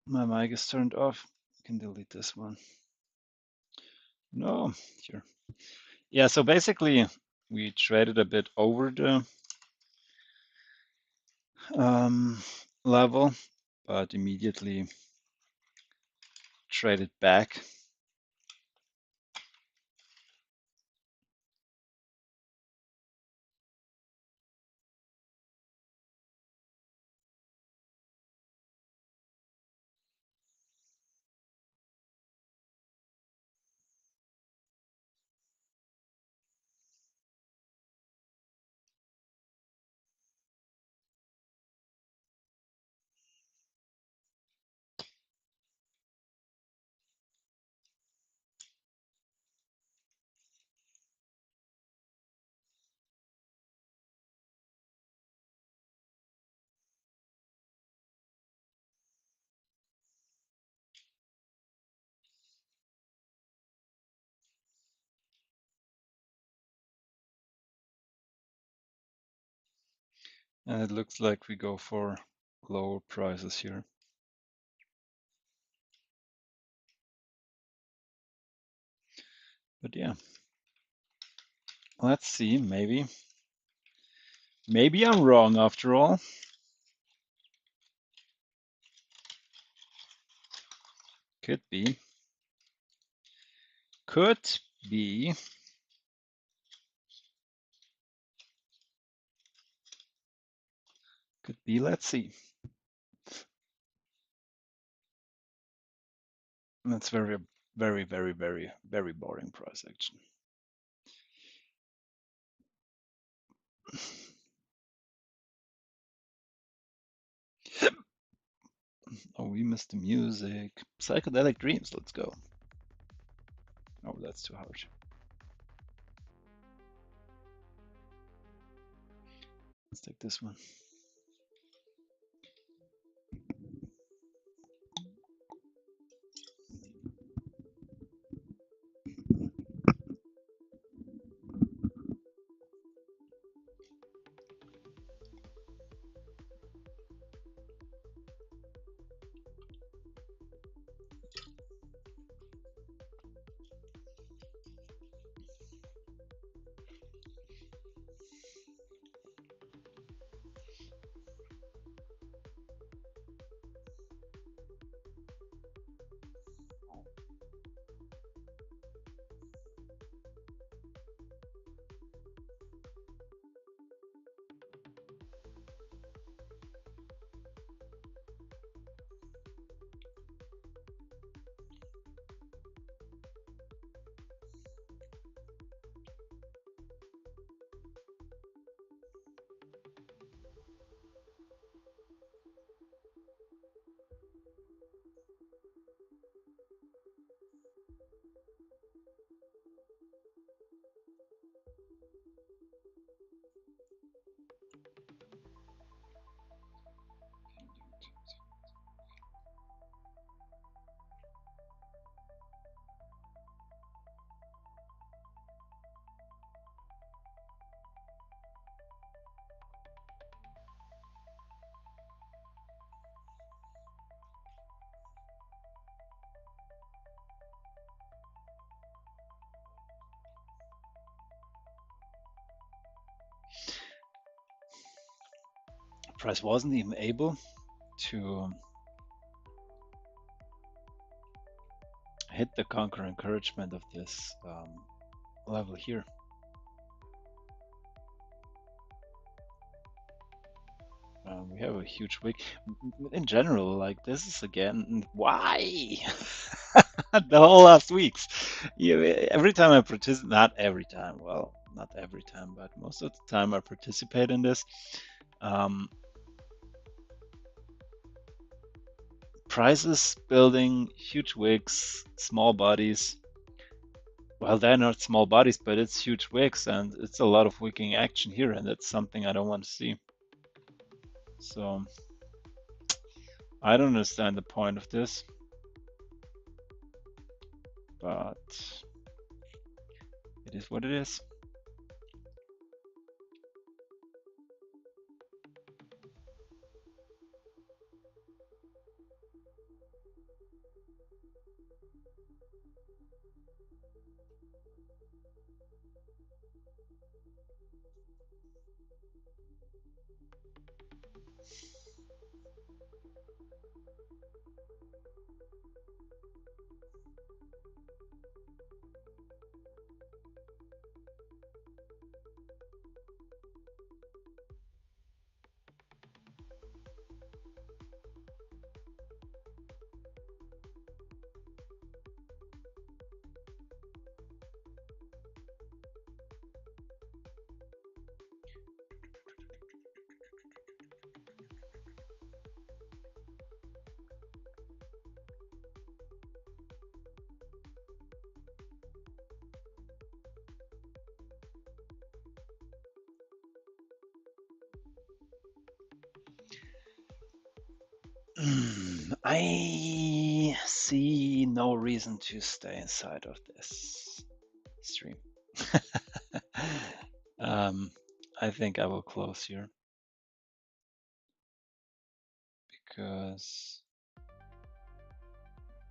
My mic is turned off. I can delete this one. No, sure. Yeah, so basically we traded a bit over the level, but immediately trade it back. And it looks like we go for lower prices here. But yeah, let's see, maybe I'm wrong after all. Could be. Could be. Could be, let's see. That's very, very, very, very, very boring price action. Oh, we missed the music. Psychedelic Dreams, let's go. Oh, that's too harsh. Let's take this one. Price wasn't even able to hit the conquer encouragement of this level here. We have a huge week. In general, like this is again, why? The whole last weeks. Every time I participate, not every time, well, not every time, but most of the time I participate in this. Prices building huge wicks, small bodies. Well, they're not small bodies, but it's huge wicks and it's a lot of wicking action here, and that's something I don't want to see. So I don't understand the point of this, but it is what it is. I see no reason to stay inside of this stream. um, I think I will close here because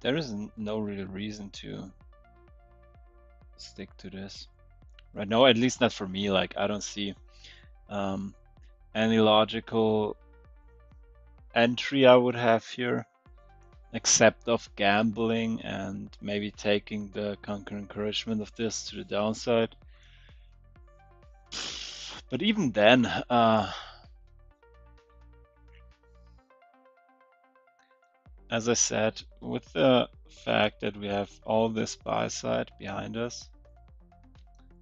there is no real reason to stick to this right now, at least not for me. Like, I don't see um, any logical entry I would have here, except of gambling and maybe taking the counter encouragement of this to the downside. But even then, as I said, with the fact that we have all this buy side behind us,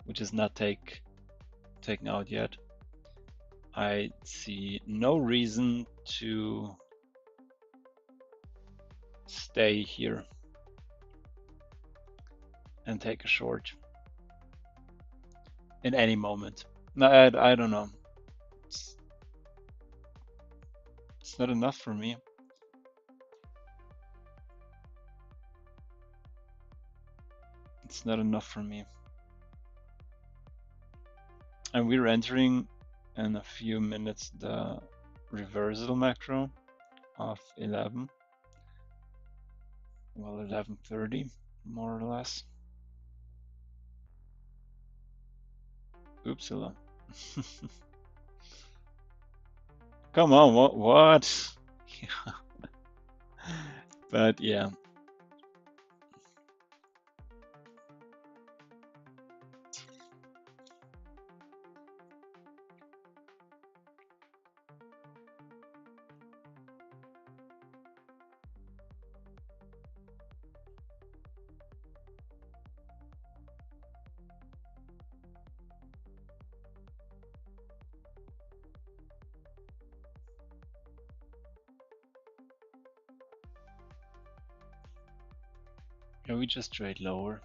which is not taken out yet, I see no reason to stay here and take a short in any moment. No, I don't know. It's, it's not enough for me. It's not enough for me. And we're entering in a few minutes the reversal macro of 11. Well, 11:30, more or less. Oopsala. Come on, what? But yeah. Can we just trade lower?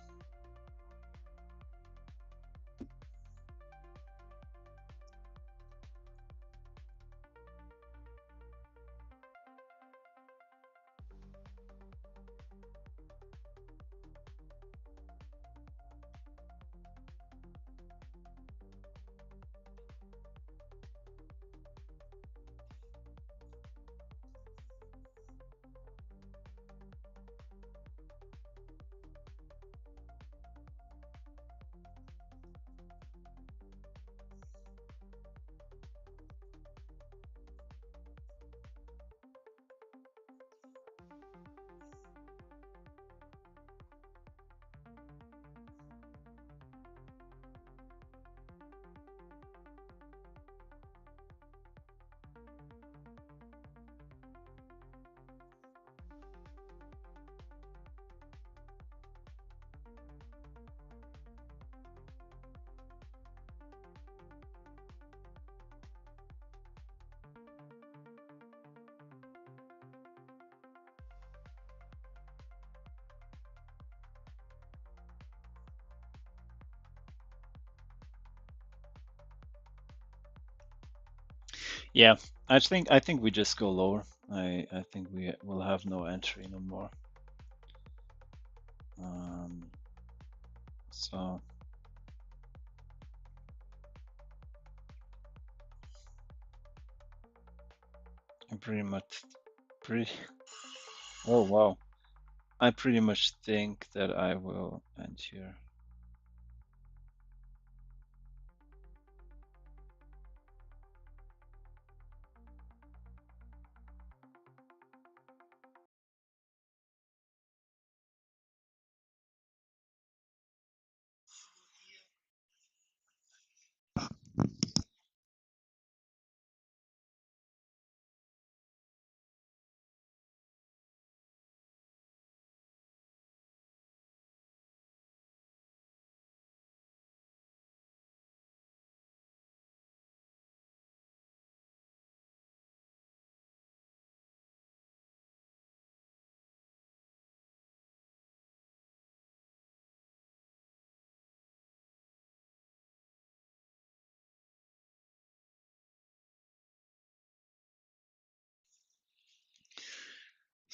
Yeah, I think we just go lower. I think we will have no entry no more. So I'm pretty. Oh wow! I pretty much think that I will end here.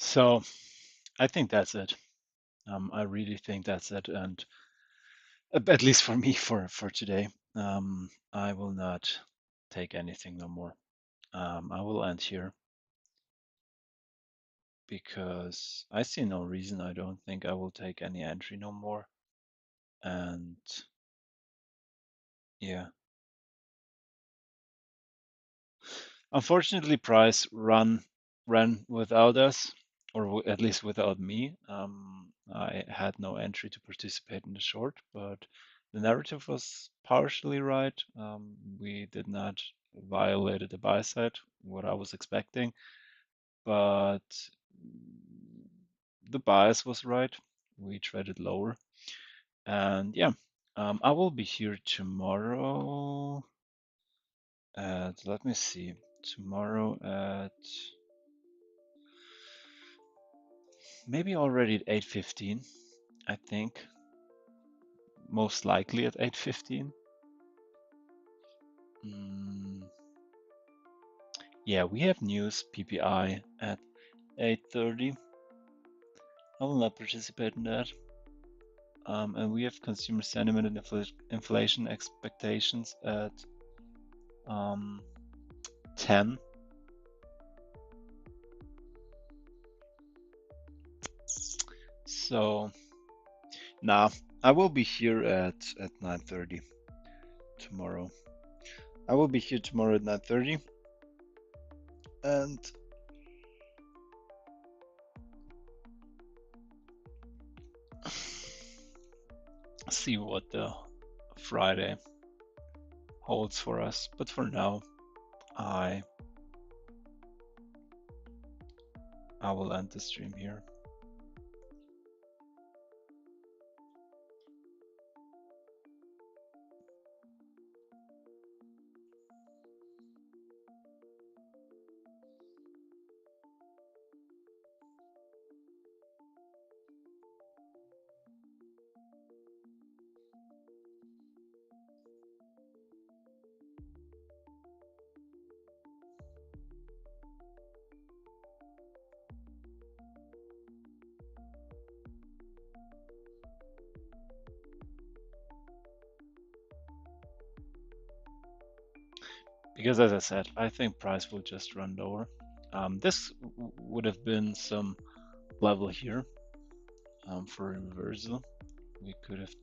So I think that's it. I really think that's it, and at least for me, for today, I will not take anything no more. I will end here because I see no reason. I don't think I will take any entry no more. And yeah, unfortunately, price ran without us, or at least without me. I had no entry to participate in the short, but the narrative was partially right. We did not violate the buy side, what I was expecting, but the bias was right. We traded lower, and yeah, I will be here tomorrow at, let me see, tomorrow at maybe already at 8:15, I think. Most likely at 8:15. Mm, yeah, we have news PPI at 8:30. I will not participate in that. And we have consumer sentiment and inflation expectations at 10. So nah, I will be here at 9:30 tomorrow. I will be here tomorrow at 9:30 and see what the Friday holds for us. But for now, I I will end the stream here. Because as I said, I think price will just run lower. This would have been some level here for a reversal. We could have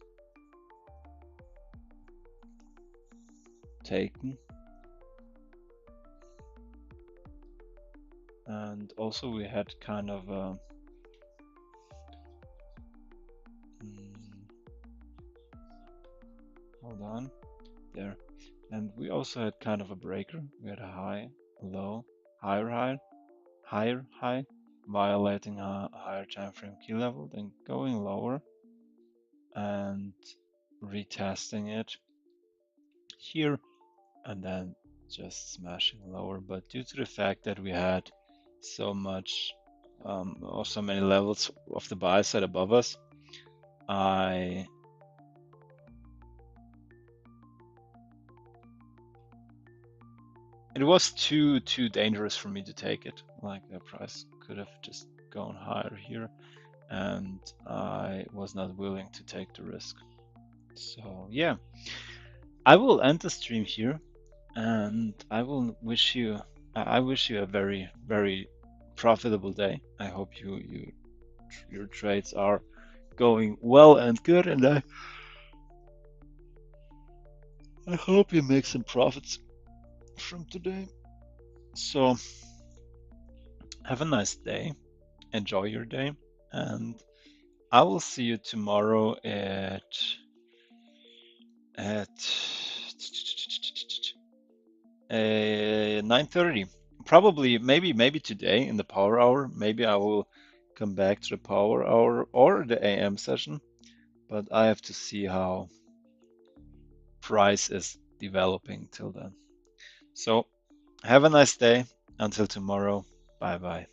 taken. And also we had kind of a, hold on, there. And we also had kind of a breaker. We had a high, low, higher high, higher high, violating a higher time frame key level, then going lower and retesting it here, and then just smashing lower. But due to the fact that we had so much or so many levels of the buy side above us, it was too dangerous for me to take it. Like the price could have just gone higher here, and I was not willing to take the risk. So yeah, I will end the stream here, and I will wish you I wish you a very profitable day. I hope your trades are going well and good, and I hope you make some profits from today. So have a nice day, enjoy your day, and I will see you tomorrow at 9:30. Probably, maybe today in the power hour. Maybe I will come back to the power hour or the AM session, but I have to see how price is developing till then. So have a nice day. Until tomorrow. Bye bye.